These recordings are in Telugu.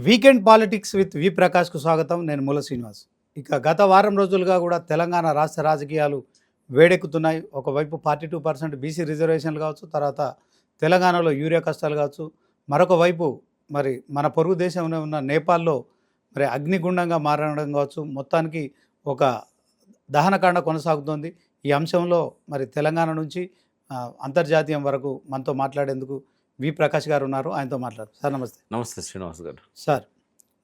వీకెండ్ పాలిటిక్స్ విత్ వి ప్రకాష్కు స్వాగతం. నేను మూల శ్రీనివాస్. ఇక గత వారం రోజులుగా కూడా తెలంగాణ రాష్ట్ర రాజకీయాలు వేడెక్కుతున్నాయి. ఒకవైపు 42% బీసీ రిజర్వేషన్లు కావచ్చు, తర్వాత తెలంగాణలో యూరియా కష్టాలు కావచ్చు, మరొక వైపు మరి మన పొరుగు దేశంలో ఉన్న నేపాల్లో మరి అగ్నిగుండంగా మారడం కావచ్చు, మొత్తానికి ఒక దహనకాండ కొనసాగుతోంది. ఈ అంశంలో మరి తెలంగాణ నుంచి అంతర్జాతీయం వరకు మనతో మాట్లాడేందుకు వి ప్రకాష్ గారు ఉన్నారు. ఆయనతో మాట్లాడు. సార్ నమస్తే. నమస్తే శ్రీనివాస్ గారు. సార్,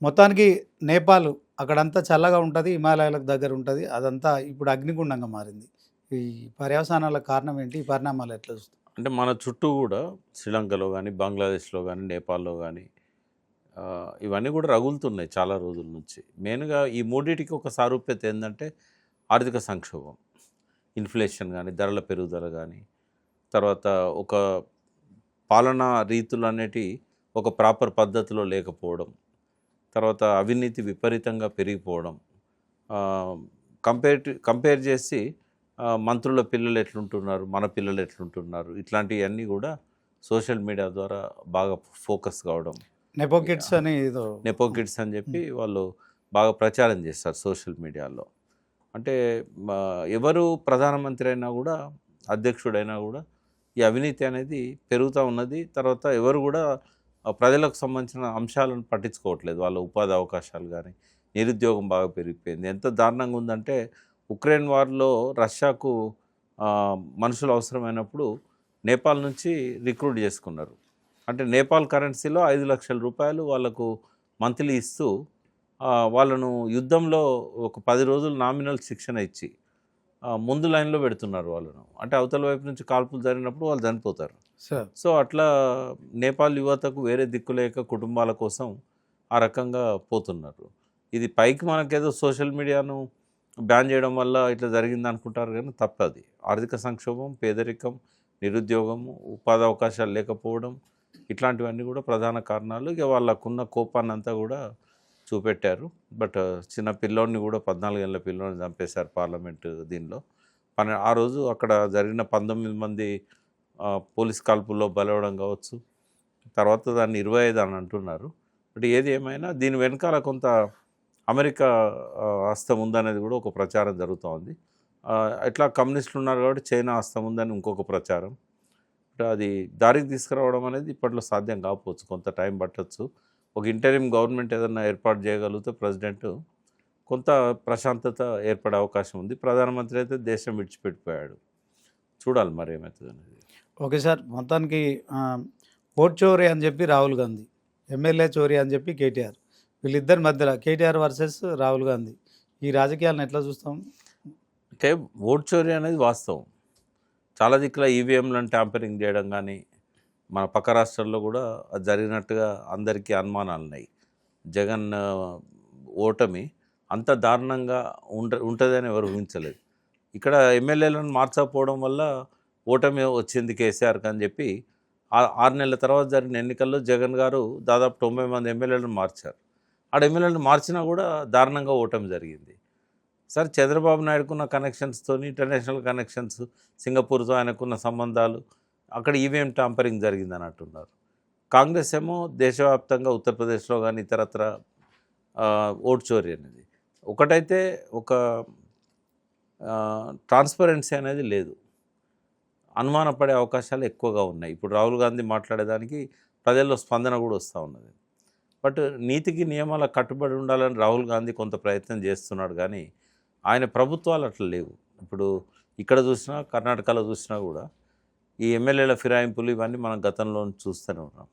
మొత్తానికి నేపాల్ అక్కడంతా చల్లగా ఉంటుంది, హిమాలయాలకు దగ్గర ఉంటుంది, అదంతా ఇప్పుడు అగ్నిగుండంగా మారింది. ఈ పర్యవసానాల కారణం ఏంటి? ఈ పరిణామాలు ఎట్లా చూస్తాం? అంటే మన చుట్టూ కూడా శ్రీలంకలో కానీ, బంగ్లాదేశ్లో కానీ, నేపాల్లో కానీ ఇవన్నీ కూడా రగులుతున్నాయి చాలా రోజుల నుంచి. మెయిన్గా ఈ మూడింటికి ఒక సారూప్యత ఏంటంటే ఆర్థిక సంక్షోభం, ఇన్ఫ్లేషన్ కానీ, ధరల పెరుగుదల కానీ, తర్వాత ఒక పాలనా రీతులు అనేటివి ఒక ప్రాపర్ పద్ధతిలో లేకపోవడం, తర్వాత అవినీతి విపరీతంగా పెరిగిపోవడం, కంపేర్ చేసి మంత్రుల పిల్లలు ఎట్లుంటున్నారు, మన పిల్లలు ఎట్లుంటున్నారు, ఇట్లాంటివన్నీ కూడా సోషల్ మీడియా ద్వారా బాగా ఫోకస్ కావడం. నెపో కిడ్స్ అని చెప్పి వాళ్ళు బాగా ప్రచారం చేస్తారు సోషల్ మీడియాలో. అంటే ఎవరు ప్రధానమంత్రి అయినా కూడా, అధ్యక్షుడైనా కూడా ఈ అవినీతి అనేది పెరుగుతూ ఉన్నది. తర్వాత ఎవరు కూడా ప్రజలకు సంబంధించిన అంశాలను పట్టించుకోవట్లేదు. వాళ్ళ ఉపాధి అవకాశాలు కానీ, నిరుద్యోగం బాగా పెరిగిపోయింది. ఎంత దారుణంగా ఉందంటే ఉక్రెయిన్ వార్లో రష్యాకు మనుషులు అవసరమైనప్పుడు నేపాల్ నుంచి రిక్రూట్ చేసుకున్నారు. అంటే నేపాల్ కరెన్సీలో 5 లక్షల రూపాయలు వాళ్ళకు మంత్లీ ఇస్తూ వాళ్ళను యుద్ధంలో ఒక 10 రోజులు నామినల్ శిక్షణ ఇచ్చి ముందు లైన్లో పెడుతున్నారు వాళ్ళను. అంటే అవతల వైపు నుంచి కాల్పులు జరిగినప్పుడు వాళ్ళు చనిపోతారు. సో అట్లా నేపాల్ యువతకు వేరే దిక్కులేక కుటుంబాల కోసం ఆ రకంగా పోతున్నారు. ఇది పైకి మనకేదో సోషల్ మీడియాను బ్యాన్ చేయడం వల్ల ఇట్లా జరిగింది అనుకుంటారు, కానీ తప్పది. ఆర్థిక సంక్షోభం, పేదరికం, నిరుద్యోగము, ఉపాధి అవకాశాలు లేకపోవడం, ఇట్లాంటివన్నీ కూడా ప్రధాన కారణాలు. ఇక వాళ్ళకున్న కోపాన్ని అంతా కూడా చూపెట్టారు. బట్ చిన్న పిల్లోడిని కూడా 14 ఏళ్ళ పిల్లోడిని చంపేశారు పార్లమెంటు దీనిలో. ఆ రోజు అక్కడ జరిగిన 19 మంది పోలీస్ కాల్పుల్లో బలవడం కావచ్చు, తర్వాత దాన్ని 25 అని అంటున్నారు. బట్ ఏది ఏమైనా దీని వెనకాల కొంత అమెరికా హస్తం ఉందనేది కూడా ఒక ప్రచారం జరుగుతూ ఉంది. ఇట్లా కమ్యూనిస్టులు ఉన్నారు కాబట్టి చైనా హస్తం ఉందని ఇంకొక ప్రచారం. అది దారికి తీసుకురావడం అనేది ఇప్పట్లో సాధ్యం కాకపోవచ్చు, కొంత టైం పట్టవచ్చు. ఒక ఇంటరిమ్ గవర్నమెంట్ ఏదైనా ఏర్పాటు చేయగలిగితే ప్రెసిడెంట్ కొంత ప్రశాంతత ఏర్పడే అవకాశం ఉంది. ప్రధానమంత్రి అయితే దేశం విడిచిపెట్టిపోయాడు. చూడాలి మరి ఏమవుతుంది అనేది. ఓకే సార్, మొత్తానికి ఓట్ చోరీ అని చెప్పి రాహుల్ గాంధీ, ఎమ్మెల్యే చోరీ అని చెప్పి కేటీఆర్, వీళ్ళిద్దరి మధ్యలో కేటీఆర్ వర్సెస్ రాహుల్ గాంధీ, ఈ రాజకీయాలను ఎట్లా చూస్తాం? అంటే ఓట్ చోరీ అనేది వాస్తవం. చాలా దిక్కుల ఈవీఎంలను ట్యాంపరింగ్ చేయడం కానీ, మన పక్క రాష్ట్రాల్లో కూడా అది జరిగినట్టుగా అందరికీ అనుమానాలు ఉన్నాయి. జగన్ ఓటమి అంత దారుణంగా ఉంటుందని ఎవరు ఊహించలేదు. ఇక్కడ ఎమ్మెల్యేలను మార్చకపోవడం వల్ల ఓటమి వచ్చింది కేసీఆర్కి అని చెప్పి 6 నెలల తర్వాత జరిగిన ఎన్నికల్లో జగన్ గారు దాదాపు 90 మంది ఎమ్మెల్యేలను మార్చారు. ఆడ ఎమ్మెల్యేలను మార్చినా కూడా దారుణంగా ఓటమి జరిగింది. సార్, చంద్రబాబు నాయుడుకున్న కనెక్షన్స్తో, ఇంటర్నేషనల్ కనెక్షన్స్, సింగపూర్తో ఆయనకున్న సంబంధాలు, అక్కడ ఈవీఎం ట్యాంపరింగ్ జరిగిందని అంటున్నారు. కాంగ్రెస్ ఏమో దేశవ్యాప్తంగా ఉత్తరప్రదేశ్లో కానీ ఇతరత్ర ఓట్ చోరీ అనేది ఒకటైతే ఒక ట్రాన్స్పరెన్సీ అనేది లేదు, అనుమానపడే అవకాశాలు ఎక్కువగా ఉన్నాయి. ఇప్పుడు రాహుల్ గాంధీ మాట్లాడేదానికి ప్రజల్లో స్పందన కూడా వస్తూ ఉన్నది. బట్ నీతికి నియమాలకు కట్టుబడి ఉండాలని రాహుల్ గాంధీ కొంత ప్రయత్నం చేస్తున్నాడు, కానీ ఆయన ప్రభుత్వాలు అట్లా లేవు. ఇప్పుడు ఇక్కడ చూసినా, కర్ణాటకలో చూసినా కూడా ఈ ఎమ్మెల్యేల ఫిరాయింపులు ఇవన్నీ మనం గతంలో చూస్తూనే ఉన్నాం.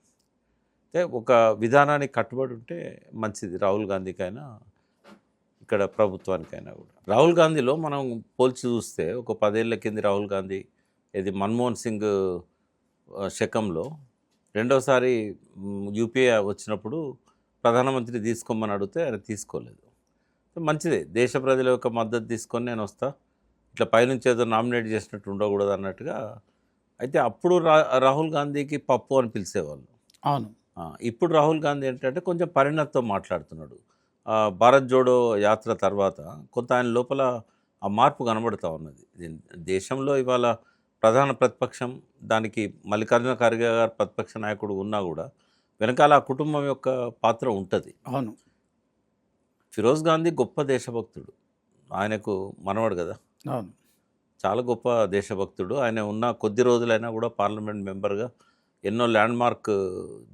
అంటే ఒక విధానానికి కట్టుబడి ఉంటే మంచిది రాహుల్ గాంధీకైనా, ఇక్కడ ప్రభుత్వానికైనా కూడా. రాహుల్ గాంధీలో మనం పోల్చి చూస్తే ఒక 10 ఏళ్ల కింద రాహుల్ గాంధీ ఇది మన్మోహన్ సింగ్ శకంలో రెండోసారి యూపీఏ వచ్చినప్పుడు ప్రధానమంత్రి తీసుకోమని అడిగితే ఆయన తీసుకోలేదు. మంచిదే, దేశ ప్రజల యొక్క మద్దతు తీసుకొని నేను వస్తా, ఇట్లా పైనుంచి ఏదో నామినేట్ చేసినట్టు ఉండకూడదు అన్నట్టుగా. అయితే అప్పుడు రాహుల్ గాంధీకి పప్పు అని పిలిచేవాళ్ళు. అవును. ఇప్పుడు రాహుల్ గాంధీ ఏంటంటే కొంచెం పరిణతితో మాట్లాడుతున్నాడు. భారత్ జోడో యాత్ర తర్వాత కొంత ఆయన లోపల ఆ మార్పు కనబడుతూ ఉన్నది. దేశంలో ఇవాళ ప్రధాన ప్రతిపక్షం, దానికి మల్లికార్జున ఖర్గే గారు ప్రతిపక్ష నాయకుడు ఉన్నా కూడా వెనకాల ఆ కుటుంబం యొక్క పాత్ర ఉంటుంది. అవును. ఫిరోజ్ గాంధీ గొప్ప దేశభక్తుడు. ఆయనకు మనవడు కదా, అవును. చాలా గొప్ప దేశభక్తుడు. ఆయన ఉన్న కొద్ది రోజులైనా కూడా పార్లమెంట్ మెంబర్గా ఎన్నో ల్యాండ్మార్క్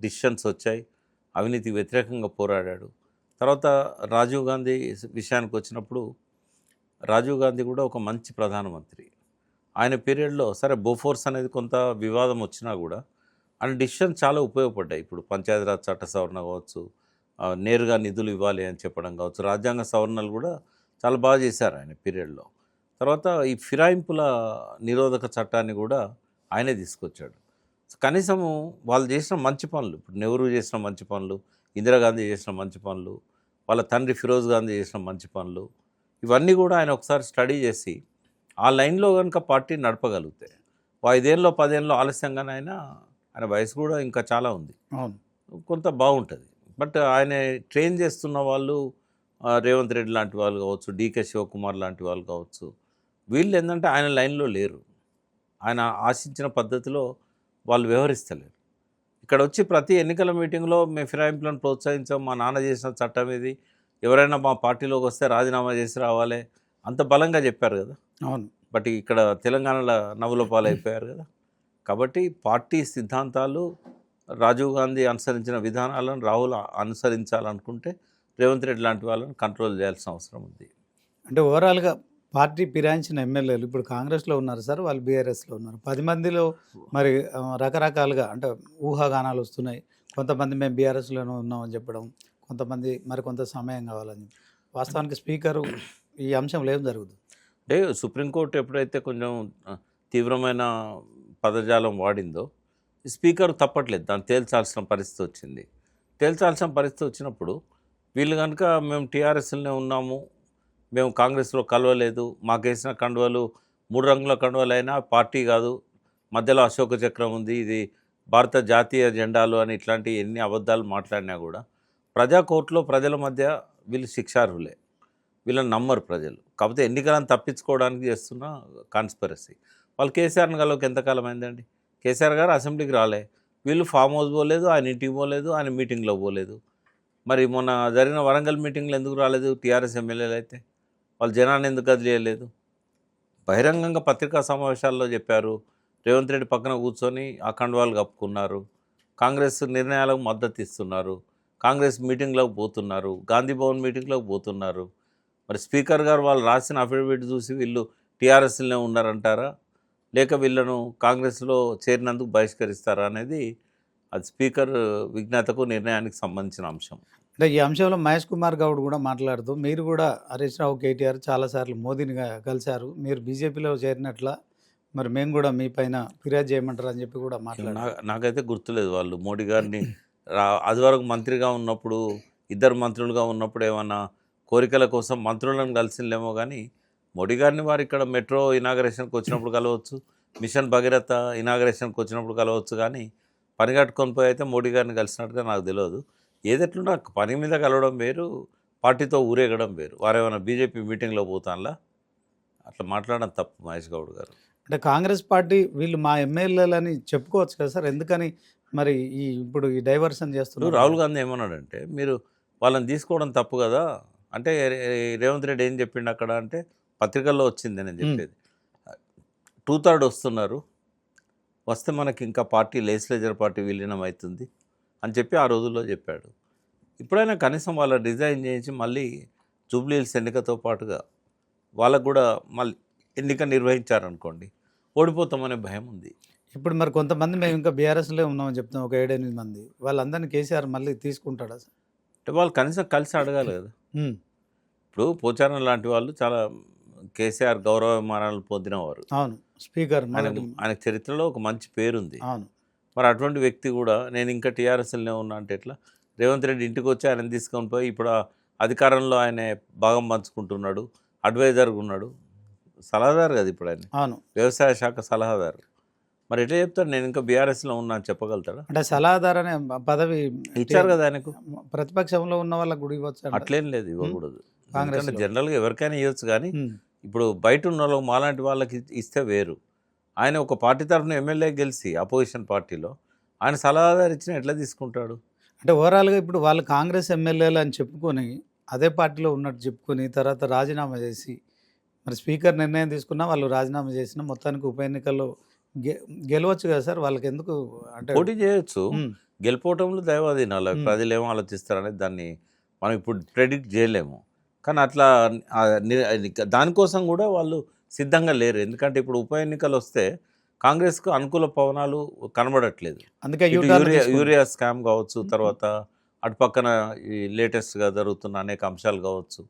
డిసిషన్స్ వచ్చాయి. అవినీతికి వ్యతిరేకంగా పోరాడాడు. తర్వాత రాజీవ్ గాంధీ విషయానికి వచ్చినప్పుడు రాజీవ్ గాంధీ కూడా ఒక మంచి ప్రధానమంత్రి. ఆయన పీరియడ్లో సరే బోఫోర్స్ అనేది కొంత వివాదం వచ్చినా కూడా ఆయన డిసిషన్ చాలా ఉపయోగపడ్డాయి. ఇప్పుడు పంచాయతీరాజ్ చట్ట సవరణ కావచ్చు, నేరుగా నిధులు ఇవ్వాలి అని చెప్పడం కావచ్చు, రాజ్యాంగ సవరణలు కూడా చాలా బాగా చేశారు ఆయన పీరియడ్లో. తర్వాత ఈ ఫిరాయింపుల నిరోధక చట్టాన్ని కూడా ఆయనే తీసుకొచ్చాడు. కనీసము వాళ్ళు చేసిన మంచి పనులు, ఇప్పుడు నెహ్రూ చేసిన మంచి పనులు, ఇందిరాగాంధీ చేసిన మంచి పనులు, వాళ్ళ తండ్రి ఫిరోజ్ గాంధీ చేసిన మంచి పనులు, ఇవన్నీ కూడా ఆయన ఒకసారి స్టడీ చేసి ఆ లైన్లో కనుక పార్టీ నడపగలిగితే 5 ఏళ్ళలో 10 ఏళ్ళలో ఆలస్యంగానే ఆయన వయసు కూడా ఇంకా చాలా ఉంది, అవును. కొంత బాగుంటుంది. బట్ ఆయన ట్రైన్ చేస్తున్న వాళ్ళు రేవంత్ రెడ్డి లాంటి వాళ్ళు కావచ్చు, డీకే శివకుమార్ లాంటి వాళ్ళు కావచ్చు, వీళ్ళు ఏంటంటే ఆయన లైన్లో లేరు. ఆయన ఆశించిన పద్ధతిలో వాళ్ళు వ్యవహరిస్తలేరు. ఇక్కడ వచ్చి ప్రతి ఎన్నికల మీటింగ్లో మేము ఫిరాయింపులను ప్రోత్సహించాం, మా నాన్న చేసిన చట్టం ఇది, ఎవరైనా మా పార్టీలోకి వస్తే రాజీనామా చేసి రావాలి, అంత బలంగా చెప్పారు కదా. అవును. బట్ ఇక్కడ తెలంగాణలో నవ్వుల పాలైపోయారు కదా. కాబట్టి పార్టీ సిద్ధాంతాలు, రాజీవ్ గాంధీ అనుసరించిన విధానాలను రాహుల్ అనుసరించాలనుకుంటే రేవంత్ రెడ్డి లాంటి వాళ్ళని కంట్రోల్ చేయాల్సిన అవసరం ఉంది. అంటే ఓవరాల్గా పార్టీ ఫిరాయించిన ఎమ్మెల్యేలు ఇప్పుడు కాంగ్రెస్లో ఉన్నారు సార్, వాళ్ళు బీఆర్ఎస్లో ఉన్నారు. 10 మందిలో మరి రకరకాలుగా అంటే ఊహాగానాలు వస్తున్నాయి. కొంతమంది మేము బీఆర్ఎస్లోనే ఉన్నామని చెప్పడం, కొంతమంది మరి కొంత సమయం కావాలని. వాస్తవానికి స్పీకరు ఈ అంశంలో ఏం జరుగుతుంది అంటే సుప్రీంకోర్టు ఎప్పుడైతే కొంచెం తీవ్రమైన పదజాలం వాడిందో స్పీకర్ తప్పట్లేదు, దాన్ని తేల్చాల్సిన పరిస్థితి వచ్చింది. తేల్చాల్సిన పరిస్థితి వచ్చినప్పుడు వీళ్ళు కనుక మేము టీఆర్ఎస్లోనే ఉన్నాము, మేము కాంగ్రెస్లో కలవలేదు, మాకేసిన కండువలు 3 రంగుల కండువలు అయినా పార్టీ కాదు, మధ్యలో అశోక చక్రం ఉంది, ఇది భారత జాతీయ జెండాలు అని ఇట్లాంటి ఎన్ని అబద్ధాలు మాట్లాడినా కూడా ప్రజా కోర్టులో ప్రజల మధ్య వీళ్ళు శిక్షార్హులే, వీళ్ళని నమ్మరు ప్రజలు. కాకపోతే ఎన్నికలను తప్పించుకోవడానికి చేస్తున్న కాన్స్పిరసీ. వాళ్ళు కేసీఆర్ని కలవక ఎంతకాలం అయిందండి. కేసీఆర్ గారు అసెంబ్లీకి రాలే, వీళ్ళు ఫామ్ హౌస్ పోలేదు, ఆయన ఇంటికి పోలేదు, ఆయన మీటింగ్లో పోలేదు. మరి మొన్న జరిగిన వరంగల్ మీటింగ్లో ఎందుకు రాలేదు టీఆర్ఎస్ ఎమ్మెల్యేలు అయితే? వాళ్ళు జనాన్ని ఎందుకు కదిలేయలేదు? బహిరంగంగా పత్రికా సమావేశాల్లో చెప్పారు, రేవంత్ రెడ్డి పక్కన కూర్చొని ఆ కండువాలు కప్పుకున్నారు, కాంగ్రెస్ నిర్ణయాలకు మద్దతు ఇస్తున్నారు, కాంగ్రెస్ మీటింగ్లోకి పోతున్నారు, గాంధీ భవన్ మీటింగ్లోకి పోతున్నారు. మరి స్పీకర్ గారు వాళ్ళు రాసిన అఫిడవిట్ చూసి వీళ్ళు టీఆర్ఎస్లోనే ఉన్నారంటారా, లేక వీళ్ళను కాంగ్రెస్లో చేరినందుకు బహిష్కరిస్తారా అనేది అది స్పీకర్ విజ్ఞతకు నిర్ణయానికి సంబంధించిన అంశం. అంటే ఈ అంశంలో మహేష్ కుమార్ గౌడ్ కూడా మాట్లాడుతూ, మీరు కూడా హరీష్ రావు, కేటీఆర్ చాలాసార్లు మోదీని కలిశారు, మీరు బీజేపీలో చేరినట్ల మరి మేము కూడా మీ పైన ఫిర్యాదు చేయమంటారు అని చెప్పి కూడా మాట్లాడారు. నాకైతే గుర్తులేదు వాళ్ళు మోడీ గారిని అది వరకు మంత్రిగా ఉన్నప్పుడు, 2 మంత్రులుగా ఉన్నప్పుడు ఏమన్నా కోరికల కోసం మంత్రులను కలిసిందేమో కానీ మోడీ గారిని వారు ఇక్కడ మెట్రో ఇనాగరేషన్కి వచ్చినప్పుడు కలవచ్చు, మిషన్ భగీరథ ఇనాగరేషన్కి వచ్చినప్పుడు కలవచ్చు, కానీ పని కట్టుకొని పోయి అయితే మోడీ గారిని కలిసినట్టుగా నాకు తెలియదు. ఏదెట్లున్నా పని మీద కలవడం వేరు, పార్టీతో ఊరేగడం వేరు. వారేమైనా బీజేపీ మీటింగ్లో పోతానులా అట్లా మాట్లాడడం తప్పు మహేష్ గౌడ్ గారు. అంటే కాంగ్రెస్ పార్టీ వీళ్ళు మా ఎమ్మెల్యేలని చెప్పుకోవచ్చు కదా సార్, ఎందుకని మరి ఇప్పుడు ఈ డైవర్షన్ చేస్తున్నారు? రాహుల్ గాంధీ ఏమన్నాడంటే, మీరు వాళ్ళని తీసుకోవడం తప్పు కదా అంటే, రేవంత్ రెడ్డి ఏం చెప్పిండు అక్కడ అంటే, పత్రికల్లో వచ్చింది నేను చెప్పేది, 2/3 వస్తున్నారు, వస్తే మనకి ఇంకా పార్టీ లెజిస్లేచర్ పార్టీ విలీనం అవుతుంది అని చెప్పి ఆ రోజుల్లో చెప్పాడు. ఇప్పుడైనా కనీసం వాళ్ళ డిజైన్ చేయించి మళ్ళీ జూబ్లీ హిల్స్ ఎన్నికతో పాటుగా వాళ్ళకు కూడా మళ్ళీ ఎన్నిక నిర్వహించారనుకోండి, ఓడిపోతామనే భయం ఉంది. ఇప్పుడు మరి కొంతమంది మేము ఇంకా బీఆర్ఎస్లో ఉన్నామని చెప్తాం, ఒక 7-8 మంది, వాళ్ళందరినీ కేసీఆర్ మళ్ళీ తీసుకుంటాడా సార్? అంటే వాళ్ళు కనీసం కలిసి అడగాలి కదా. ఇప్పుడు పోచారం లాంటి వాళ్ళు చాలా కేసీఆర్ గౌరవ విమానాలు పొందినవారు. అవును, స్పీకర్ ఆయన చరిత్రలో ఒక మంచి పేరుంది. అవును. మరి అటువంటి వ్యక్తి కూడా నేను ఇంకా టీఆర్ఎస్లోనే ఉన్నా అంటే ఎట్లా? రేవంత్ రెడ్డి ఇంటికి వచ్చి ఆయన తీసుకొని పోయి ఇప్పుడు అధికారంలో ఆయన భాగం పంచుకుంటున్నాడు, అడ్వైజర్గా ఉన్నాడు, సలహాదారు కదా ఇప్పుడు ఆయన. అవును, వ్యవసాయ శాఖ సలహాదారు. మరి ఎట్లా చెప్తాడు నేను ఇంకా బీఆర్ఎస్లో ఉన్నా అని చెప్పగలుగుతాడా? అంటే సలహాదారు అనే పదవి ఇచ్చారు కదా ఆయనకు. ప్రతిపక్షంలో ఉన్న వాళ్ళకి కూడా ఇవ్వచ్చు? అట్లేం లేదు, ఇవ్వకూడదు. కాంగ్రెస్ జనరల్గా ఎవరికైనా ఇవ్వచ్చు, కానీ ఇప్పుడు బయట ఉన్న వాళ్ళకి మాలాంటి వాళ్ళకి ఇస్తే వేరు. ఆయన ఒక పార్టీ తరఫున ఎమ్మెల్యే గెలిచి అపోజిషన్ పార్టీలో ఆయన సలహాదారు ఇచ్చిన ఎట్లా తీసుకుంటాడు? అంటే ఓవరాల్గా ఇప్పుడు వాళ్ళు కాంగ్రెస్ ఎమ్మెల్యేలు అని చెప్పుకొని అదే పార్టీలో ఉన్నట్టు చెప్పుకొని తర్వాత రాజీనామా చేసి మరి స్పీకర్ నిర్ణయం తీసుకున్నా వాళ్ళు రాజీనామా చేసిన మొత్తానికి ఉప ఎన్నికల్లో గె గెలవచ్చు కదా సార్ వాళ్ళకి ఎందుకు అంటే పోటీ చేయొచ్చు. ఉమ్, గెలుపోవటంలో దైవాధీనాలు. ఉమ్, ప్రజలు ఏమో ఆలోచిస్తారనేది దాన్ని మనం ఇప్పుడు ప్రెడిక్ట్ చేయలేము. కానీ అట్లా దానికోసం కూడా వాళ్ళు సిద్ధంగా లేరు. ఎందుకంటే ఇప్పుడు ఉప ఎన్నికలు వస్తే కాంగ్రెస్కు అనుకూల పవనాలు కనబడట్లేదు. అందుకే ఇటు యూటర్న్ యూరియా తీసుకున్నారు. యూరియా స్కామ్ కావచ్చు, తర్వాత అటు పక్కన ఈ లేటెస్ట్గా జరుగుతున్న అనేక అంశాలు కావచ్చు.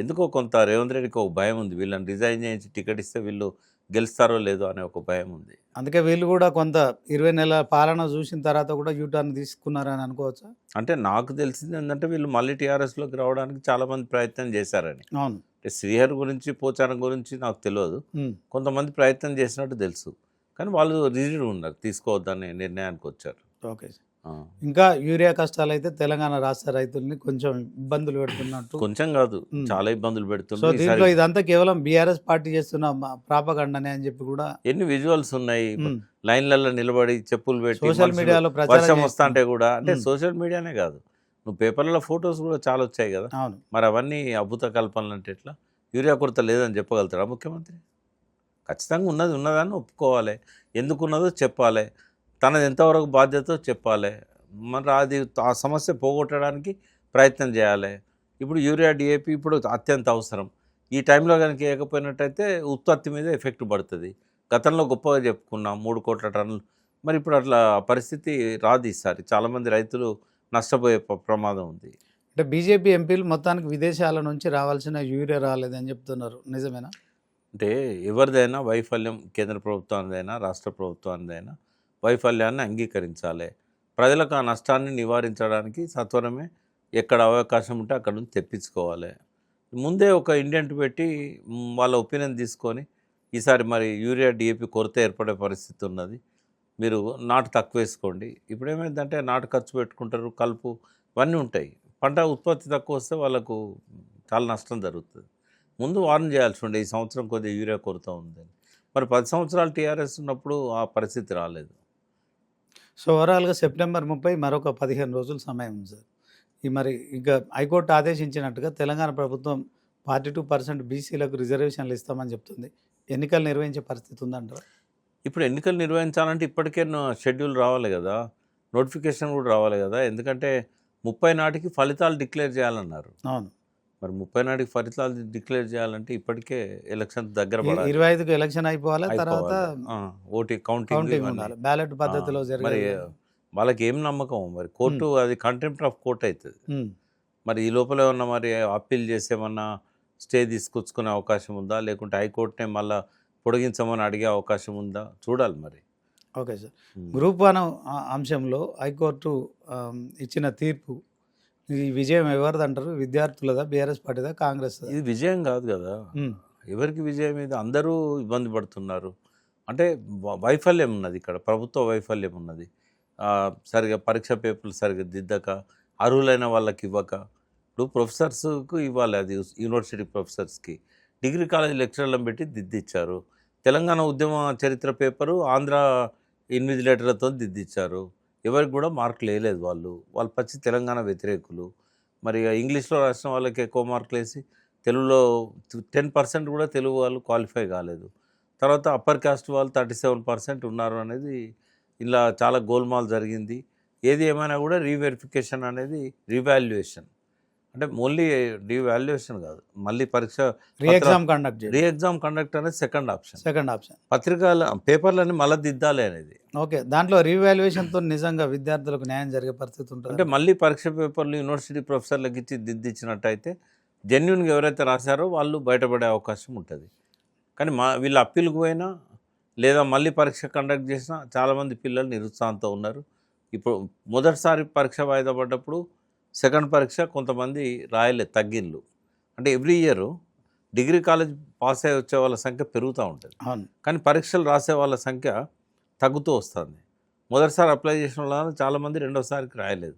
ఎందుకో కొంత రేవంత్ రెడ్డికి ఒక భయం ఉంది. వీళ్ళని రిజైన్ చేయించి టికెట్ ఇస్తే వీళ్ళు గెలుస్తారో లేదో అనే ఒక భయం ఉంది. అందుకే వీళ్ళు కూడా కొంత 20 నెలల పాలన చూసిన తర్వాత కూడా యూటర్న్ తీసుకున్నారని అనుకోవచ్చా? అంటే నాకు తెలిసింది ఏంటంటే వీళ్ళు మళ్ళీ టీఆర్ఎస్లోకి రావడానికి చాలామంది ప్రయత్నం చేశారని. అవును. అంటే శ్రీహరి గురించి, పోచారం గురించి నాకు తెలియదు. ఉమ్. కొంతమంది ప్రయత్నం చేసినట్టు తెలుసు. కానీ వాళ్ళు రిజిడ్ ఉన్నారు, తీసుకోవద్దనే నిర్ణయానికి వచ్చారు. Okay sir. ఆ. ఇంకా యూరియా కష్టాలు అయితే తెలంగాణ రాష్ట్ర రైతుల్ని కొంచెం ఇబ్బందులు పెడుతున్నట్టు. కొంచెం కాదు, ఉమ్. చాలా ఇబ్బందులు సో పెడుతుంది. దీంట్లో ఈసారి ఇదంతా కేవలం బీఆర్ఎస్ పార్టీ చేస్తున్న ప్రాపగండనే అని చెప్పి కూడా ఎన్ని విజువల్స్ ఉన్నాయి. ఉమ్, లైన్లలో నిలబడి చెప్పులు పెట్టి సోషల్ మనుషులు మీడియాలో ప్రచారం వర్షం వస్తా అంటే చేస్తున్నారు. కూడా, అంటే ఉమ్. సోషల్ మీడియానే కాదు, నువ్వు పేపర్లలో ఫొటోస్ కూడా చాలా వచ్చాయి కదా. అవును. మరి అవన్నీ అద్భుత కల్పనలు అంటే ఎట్లా? యూరియా కొరత లేదని చెప్పగలుగుతారా ముఖ్యమంత్రి? ఖచ్చితంగా ఉన్నది ఉన్నదాన్ని ఒప్పుకోవాలి. ఎందుకు ఉన్నదో చెప్పాలి. తనది ఎంతవరకు బాధ్యతో చెప్పాలి. మరి అది ఆ సమస్య పోగొట్టడానికి ప్రయత్నం చేయాలి. ఇప్పుడు యూరియా డిఏపి ఇప్పుడు అత్యంత అవసరం. ఈ టైంలో కనుక వేయకపోయినట్టయితే ఉత్పత్తి మీద ఎఫెక్ట్ పడుతుంది. గతంలో గొప్పగా చెప్పుకున్నాం 3 కోట్ల టన్నులు. మరి ఇప్పుడు అట్లా పరిస్థితి రాదు ఈసారి. చాలామంది రైతులు నష్టపోయే ప్రమాదం ఉంది. అంటే బీజేపీ ఎంపీలు మొత్తానికి విదేశాల నుంచి రావాల్సిన యూరియా రాలేదని చెప్తున్నారు, నిజమేనా? అంటే ఎవరిదైనా వైఫల్యం, కేంద్ర ప్రభుత్వానిదైనా రాష్ట్ర ప్రభుత్వానిదైనా వైఫల్యాన్ని అంగీకరించాలి. ప్రజలకు ఆ నష్టాన్ని నివారించడానికి సత్వరమే ఎక్కడ అవకాశం ఉంటే అక్కడ నుంచి తెప్పించుకోవాలి. ముందే ఒక ఇండెంట్ పెట్టి వాళ్ళ ఒపీనియన్ తీసుకొని ఈసారి మరి యూరియా డిఏపి కొరత ఏర్పడే పరిస్థితి ఉన్నది, మీరు నాటు తక్కువ వేసుకోండి. ఇప్పుడు ఏమైందంటే నాటు ఖర్చు పెట్టుకుంటారు, కలుపు ఇవన్నీ ఉంటాయి. పంట ఉత్పత్తి తక్కువ వస్తే వాళ్ళకు చాలా నష్టం జరుగుతుంది. ముందు వార్న్ చేయాల్సి ఉండే ఈ సంవత్సరం కొద్దిగా యూరియా కొరత ఉందని. మరి 10 సంవత్సరాలు టీఆర్ఎస్ ఉన్నప్పుడు ఆ పరిస్థితి రాలేదు. సో ఓవరాల్గా సెప్టెంబర్ 30 మరొక 15 రోజులు సమయం ఉంది సార్. ఈ మరి ఇంకా హైకోర్టు ఆదేశించినట్టుగా తెలంగాణ ప్రభుత్వం 42% బీసీలకు రిజర్వేషన్లు ఇస్తామని చెప్తుంది. ఎన్నికలు నిర్వహించే పరిస్థితి ఉందంటారా? ఇప్పుడు ఎన్నికలు నిర్వహించాలంటే ఇప్పటికే షెడ్యూల్ రావాలి కదా, నోటిఫికేషన్ కూడా రావాలి కదా. ఎందుకంటే 30 నాటికి ఫలితాలు డిక్లేర్ చేయాలన్నారు. అవును. మరి 30 నాటికి ఫలితాలు డిక్లేర్ చేయాలంటే ఇప్పటికే ఎలక్షన్ దగ్గర పడాలి. 25కు ఎలక్షన్ అయిపోవాలి, తర్వాత ఓటీ కౌంటింగ్ కౌంటింగ్ ఉండాలి, బ్యాలెట్ పద్ధతిలో మరి జరగాలి. వాళ్ళకి ఏం నమ్మకం? మరి కోర్టు అది కంటెంప్ట్ ఆఫ్ కోర్ట్ అవుతుంది. ఉమ్. మరి ఈ లోపల ఏమన్నా మరి అప్పీల్ చేసేమన్నా స్టే తీసుకొచ్చుకునే అవకాశం ఉందా, లేకుంటే హైకోర్టునే మళ్ళీ పొడిగించమని అడిగే అవకాశం ఉందా చూడాలి మరి. Okay sir. గ్రూప్ 1 అంశంలో హైకోర్టు ఇచ్చిన తీర్పు, ఈ విజయం ఎవరిది అంటారు? విద్యార్థులదా, బీఆర్ఎస్ పార్టీదా, కాంగ్రెస్? ఇది విజయం కాదు కదా. ఎవరికి విజయం? ఇది అందరూ ఇబ్బంది పడుతున్నారు. అంటే వైఫల్యం ఉన్నది ఇక్కడ, ప్రభుత్వ వైఫల్యం ఉన్నది. సరిగా పరీక్ష పేపర్లు సరిగ్గా దిద్దక, అర్హులైన వాళ్ళకి ఇవ్వక. ఇప్పుడు ప్రొఫెసర్స్కు ఇవ్వాలి, అది యూనివర్సిటీ ప్రొఫెసర్స్కి. డిగ్రీ కాలేజ్ లెక్చరర్లను పెట్టి దిద్దిచ్చారు. తెలంగాణ ఉద్యమ చరిత్ర పేపరు ఆంధ్ర ఇన్విజిలేటర్లతో దిద్దిచ్చారు. ఎవరికి కూడా మార్కులు వేయలేదు వాళ్ళు పచ్చి తెలంగాణ వ్యతిరేకులు. మరి ఇంగ్లీష్లో రాసిన వాళ్ళకి ఎక్కువ మార్కులు వేసి తెలుగులో 10% కూడా తెలుగు వాళ్ళు క్వాలిఫై కాలేదు. తర్వాత అప్పర్ కాస్ట్ వాళ్ళు 37% ఉన్నారు అనేది ఇలా చాలా గోల్మాల్ జరిగింది. ఏది ఏమైనా కూడా రీవెరిఫికేషన్ అనేది, రీవాల్యుయేషన్ అంటే ఓన్లీ రీవాల్యుయేషన్ కాదు, మళ్ళీ పరీక్ష రీ ఎగ్జామ్ కండక్ట్ అనేది సెకండ్ ఆప్షన్. పత్రికల పేపర్లన్నీ మళ్ళీ దిద్దాలి అనేది. ఓకే, దాంట్లో రీవాల్యుయేషన్తో నిజంగా విద్యార్థులకు న్యాయం జరిగే పరిస్థితి ఉంటుంది. అంటే మళ్ళీ పరీక్ష పేపర్లు యూనివర్సిటీ ప్రొఫెసర్లకు ఇచ్చి దిద్దిచ్చినట్టయితే జెన్యున్గా ఎవరైతే రాశారో వాళ్ళు బయటపడే అవకాశం ఉంటుంది. కానీ వీళ్ళు అప్పీల్కి పోయినా లేదా మళ్ళీ పరీక్ష కండక్ట్ చేసినా చాలామంది పిల్లలు నిరుత్సాహంతో ఉన్నారు. ఇప్పుడు మొదటిసారి పరీక్ష వాయిదా పడ్డప్పుడు సెకండ్ పరీక్ష కొంతమంది రాయలేదు, తగ్గిళ్ళు. అంటే every year degree college pass అయ్యి వచ్చే వాళ్ళ సంఖ్య పెరుగుతూ ఉంటుంది. కానీ పరీక్షలు రాసే వాళ్ళ సంఖ్య తగ్గుతూ వస్తుంది. మొదటిసారి అప్లై చేసిన వాళ్ళలో చాలామంది రెండోసారికి రాయలేదు.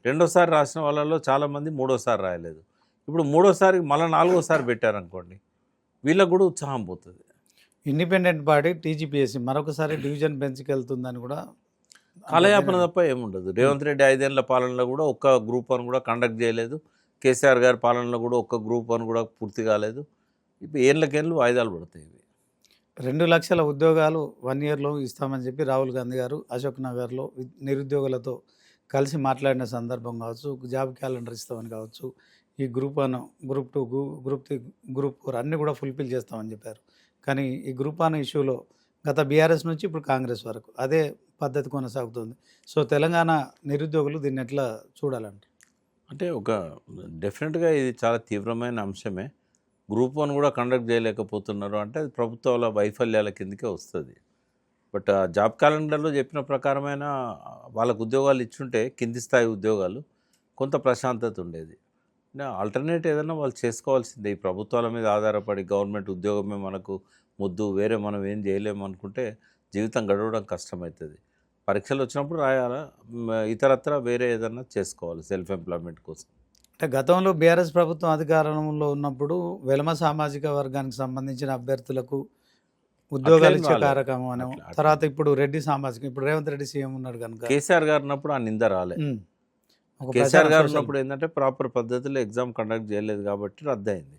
రెండోసారి రాసిన వాళ్ళలో చాలామంది మూడోసారి రాయలేదు. ఇప్పుడు మూడోసారికి మళ్ళీ 4వ సారి పెట్టారనుకోండి, వీళ్ళకు కూడా ఉత్సాహం పోతుంది. ఇండిపెండెంట్ పార్టీ టీజీపీఎస్సీ మరొకసారి డివిజన్ బెంచ్కి వెళ్తుందని కూడా కాలయాపన తప్ప ఏముండదు. రేవంత్ రెడ్డి 5 ఏళ్ల పాలనలో కూడా ఒక్క గ్రూప్ వన్ కూడా కండక్ట్ చేయలేదు. కేసీఆర్ గారి పాలనలో కూడా ఒక్క గ్రూప్ వన్ కూడా పూర్తి కాలేదు. ఇప్పుడు ఏళ్ళకేళ్ళు వాయిదాలు పడతాయి ఇవి. 2 లక్షల ఉద్యోగాలు 1 ఇయర్లో ఇస్తామని చెప్పి రాహుల్ గాంధీ గారు అశోక్ నగర్లో నిరుద్యోగులతో కలిసి మాట్లాడిన సందర్భం కావచ్చు, జాబ్ క్యాలెండర్ ఇస్తామని కావచ్చు, ఈ గ్రూప్ 1, గ్రూప్ 2, గ్రూప్ 3, గ్రూప్ 4 అన్నీ కూడా ఫుల్ఫిల్ చేస్తామని చెప్పారు. కానీ ఈ గ్రూప్ 1 ఇష్యూలో గత బీఆర్ఎస్ నుంచి ఇప్పుడు కాంగ్రెస్ వరకు అదే పద్ధతి కొనసాగుతుంది. సో తెలంగాణ నిరుద్యోగులు దీన్ని ఎట్లా చూడాలంట? అంటే ఒక డెఫినెట్గా ఇది చాలా తీవ్రమైన అంశమే. గ్రూప్ వన్ కూడా కండక్ట్ చేయలేకపోతున్నారు అంటే అది ప్రభుత్వాల వైఫల్యాల కిందకే వస్తుంది. బట్ ఆ జాబ్ క్యాలెండర్లో చెప్పిన ప్రకారమైన వాళ్ళకు ఉద్యోగాలు ఇచ్చుంటే కింది స్థాయి ఉద్యోగాలు కొంత ప్రశాంతత ఉండేది. ఆల్టర్నేట్ ఏదైనా వాళ్ళు చేసుకోవాల్సిందే. ఈ ప్రభుత్వాల మీద ఆధారపడి గవర్నమెంట్ ఉద్యోగమే మనకు ముద్దు, వేరే మనం ఏం చేయలేము అనుకుంటే జీవితం గడవడం కష్టమవుతుంది. పరీక్షలు వచ్చినప్పుడు రాయాలా, ఇతరత్ర వేరే ఏదైనా చేసుకోవాలి సెల్ఫ్ ఎంప్లాయ్మెంట్ కోసం. అంటే గతంలో బీఆర్ఎస్ ప్రభుత్వం అధికారంలో ఉన్నప్పుడు వెలమ సామాజిక వర్గానికి సంబంధించిన అభ్యర్థులకు ఉద్యోగాలు ఇచ్చే కార్యక్రమం అని, తర్వాత ఇప్పుడు రెడ్డి సామాజిక, ఇప్పుడు రేవంత్ రెడ్డి సీఎం ఉన్నాడు కనుక కేసీఆర్ గారు ఉన్నప్పుడు ఆ నింద రాలే. కేసీఆర్ గారు ఉన్నప్పుడు ఏంటంటే ప్రాపర్ పద్ధతిలో ఎగ్జామ్ కండక్ట్ చేయలేదు కాబట్టి రద్దయింది.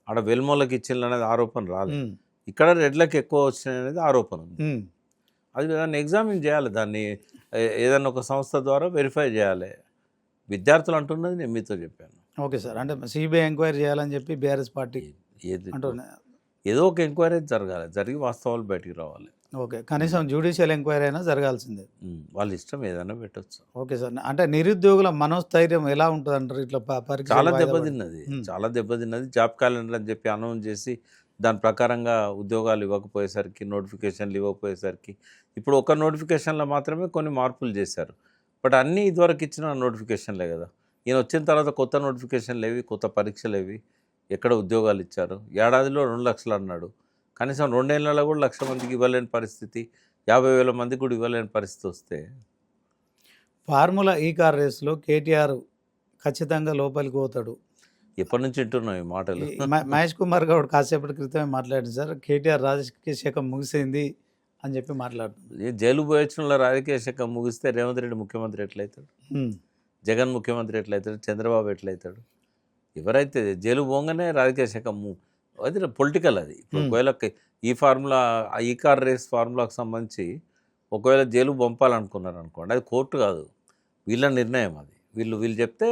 ఆడ వెల్మోళ్ళకి ఇచ్చింది అనేది ఆరోపణ రాలేదు. ఇక్కడ రెడ్లకు ఎక్కువ వచ్చినాయి అనేది ఆరోపణ ఉంది. అది దాన్ని ఎగ్జామిన్ చేయాలి, దాన్ని ఏదైనా ఒక సంస్థ ద్వారా వెరిఫై చేయాలి. విద్యార్థులు అంటున్నది నేను మీతో చెప్పాను. ఓకే సార్, అంటే సిబిఐ ఎంక్వైరీ చేయాలని చెప్పి బీఆర్ఎస్ పార్టీ ఏదో ఒక ఎంక్వైరీ జరగాలి, జరిగి వాస్తవాలు బయటికి రావాలి. ఓకే, కనీసం జ్యుడిషియల్ ఎంక్వైరీ అయినా జరగాల్సిందే. వాళ్ళ ఇష్టం ఏదైనా పెట్టచ్చు. ఓకే సార్, అంటే నిరుద్యోగుల మనోస్థైర్యం ఎలా ఉంటుంది అంటారు? ఇట్లా చాలా దెబ్బతిన్నది. జాబ్ క్యాలెండర్ అని చెప్పి అనౌన్స్ చేసి దాని ప్రకారంగా ఉద్యోగాలు ఇవ్వకపోయేసరికి, నోటిఫికేషన్లు ఇవ్వకపోయేసరికి, ఇప్పుడు ఒక నోటిఫికేషన్లో మాత్రమే కొన్ని మార్పులు చేశారు. బట్ అన్నీ ఇదివరకు ఇచ్చిన నోటిఫికేషన్లే కదా. ఈయన వచ్చిన తర్వాత కొత్త నోటిఫికేషన్లు ఏవి, కొత్త పరీక్షలు ఏవి, ఎక్కడ ఉద్యోగాలు ఇచ్చారు? ఏడాదిలో 2 లక్షలు అన్నాడు. కనీసం 2 ఏళ్లలో కూడా 1,00,000 మందికి ఇవ్వలేని పరిస్థితి, 50,000 మందికి కూడా ఇవ్వలేని పరిస్థితి వస్తే ఫార్ములా ఈ కార్ రేస్లో కేటీఆర్ ఖచ్చితంగా లోపలికి పోతాడు. ఎప్పటి నుంచి వింటున్నాం ఈ మాటలు? మహేష్ కుమార్ గౌడ్ కాసేపటి క్రితమే మాట్లాడింది సార్, కేటీఆర్ రాజకీయ శాఖ ముగిసింది అని చెప్పి మాట్లాడుతుంది. జైలు పోయొచ్చిన రాజకీయ శాఖ ముగిస్తే రేవంత్ రెడ్డి ముఖ్యమంత్రి ఎట్లయితాడు? జగన్ ముఖ్యమంత్రి ఎట్లయితాడు? చంద్రబాబు ఎట్లయితాడు? ఎవరైతే జైలు పోగానే రాజకీయ శాఖ అది పొలిటికల్. అది ఒకవేళ ఈ ఫార్ములా, ఈ కార్ రేస్ ఫార్ములాకు సంబంధించి ఒకవేళ జైలు పంపాలనుకున్నారు అనుకోండి, అది కోర్టు కాదు, వీళ్ళ నిర్ణయం. అది వీళ్ళు చెప్తే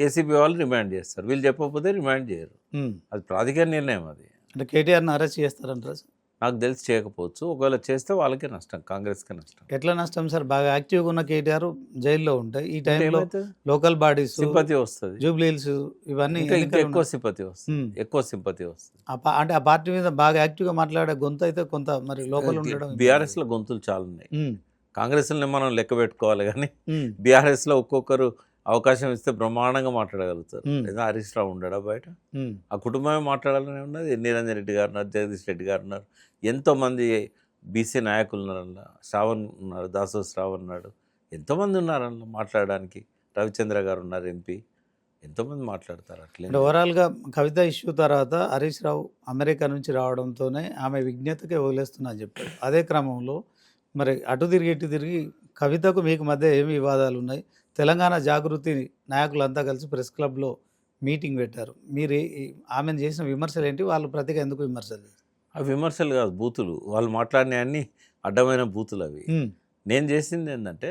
ఏసీబీ వాళ్ళు రిమాండ్ చేస్తారు, వీళ్ళు చెప్పకపోతే రిమాండ్ చేయరు. అది ప్రాధికార నిర్ణయం. అది అంటే కేటీఆర్ని అరెస్ట్ చేస్తారంటారా? నాకు తెలిసి చేయకపోవచ్చు. ఒకవేళ చేస్తే వాళ్ళకే నష్టం, కాంగ్రెస్కే నష్టం. ఎట్లా నష్టం సార్? బాగా యాక్టివ్గా ఉన్న కేటీఆర్ జైల్లో ఉంటాయి. ఈ టైంలో లోకల్ బాడీస్ సింపతి వస్తుంది, జూబ్లీహిల్స్ ఇవన్నీ ఎక్కువ సింపతి వస్తుంది. అంటే ఆ పార్టీ మీద బాగా యాక్టివ్గా మాట్లాడే గొంతు అయితే కొంత మరి లోకల్ ఉండడం. బీఆర్ఎస్లో గొంతులు చాలా ఉన్నాయి. కాంగ్రెస్ని మనం లెక్క పెట్టుకోవాలి కానీ బీఆర్ఎస్లో ఒక్కొక్కరు అవకాశం ఇస్తే బ్రహ్మాండంగా మాట్లాడగలుగుతారు. లేదా హరీష్ రావు ఉండడా బయట? ఆ కుటుంబమే మాట్లాడాలని ఉన్నది. నిరంజన్ రెడ్డి గారు ఉన్నారు, జగదీష్ రెడ్డి గారు ఉన్నారు, ఎంతోమంది బీసీ నాయకులు ఉన్నారన్న, శ్రావణ్ ఉన్నారు, దాసో శ్రావణ్ ఉన్నాడు, ఎంతోమంది ఉన్నారన్న మాట్లాడడానికి. రవిచంద్ర గారు ఉన్నారు, ఎంపీ, ఎంతోమంది మాట్లాడతారు. అట్లే ఓవరాల్గా కవిత ఇష్యూ తర్వాత హరీష్ రావు అమెరికా నుంచి రావడంతోనే ఆమె విజ్ఞతకే వదిలేస్తున్నా చెప్పారు. అదే క్రమంలో మరి అటు తిరిగి ఇటు తిరిగి కవితకు మీకు మధ్య ఏమి వివాదాలు ఉన్నాయి? తెలంగాణ జాగృతి నాయకులంతా కలిసి ప్రెస్ క్లబ్లో మీటింగ్ పెట్టారు. మీరు ఆమెను చేసిన విమర్శలు ఏంటి? వాళ్ళు ప్రతిగా ఎందుకు విమర్శలు? అవి విమర్శలు కాదు, బూతులు. వాళ్ళు మాట్లాడిన అన్ని అడ్డమైన బూతులు అవి. నేను చేసింది ఏంటంటే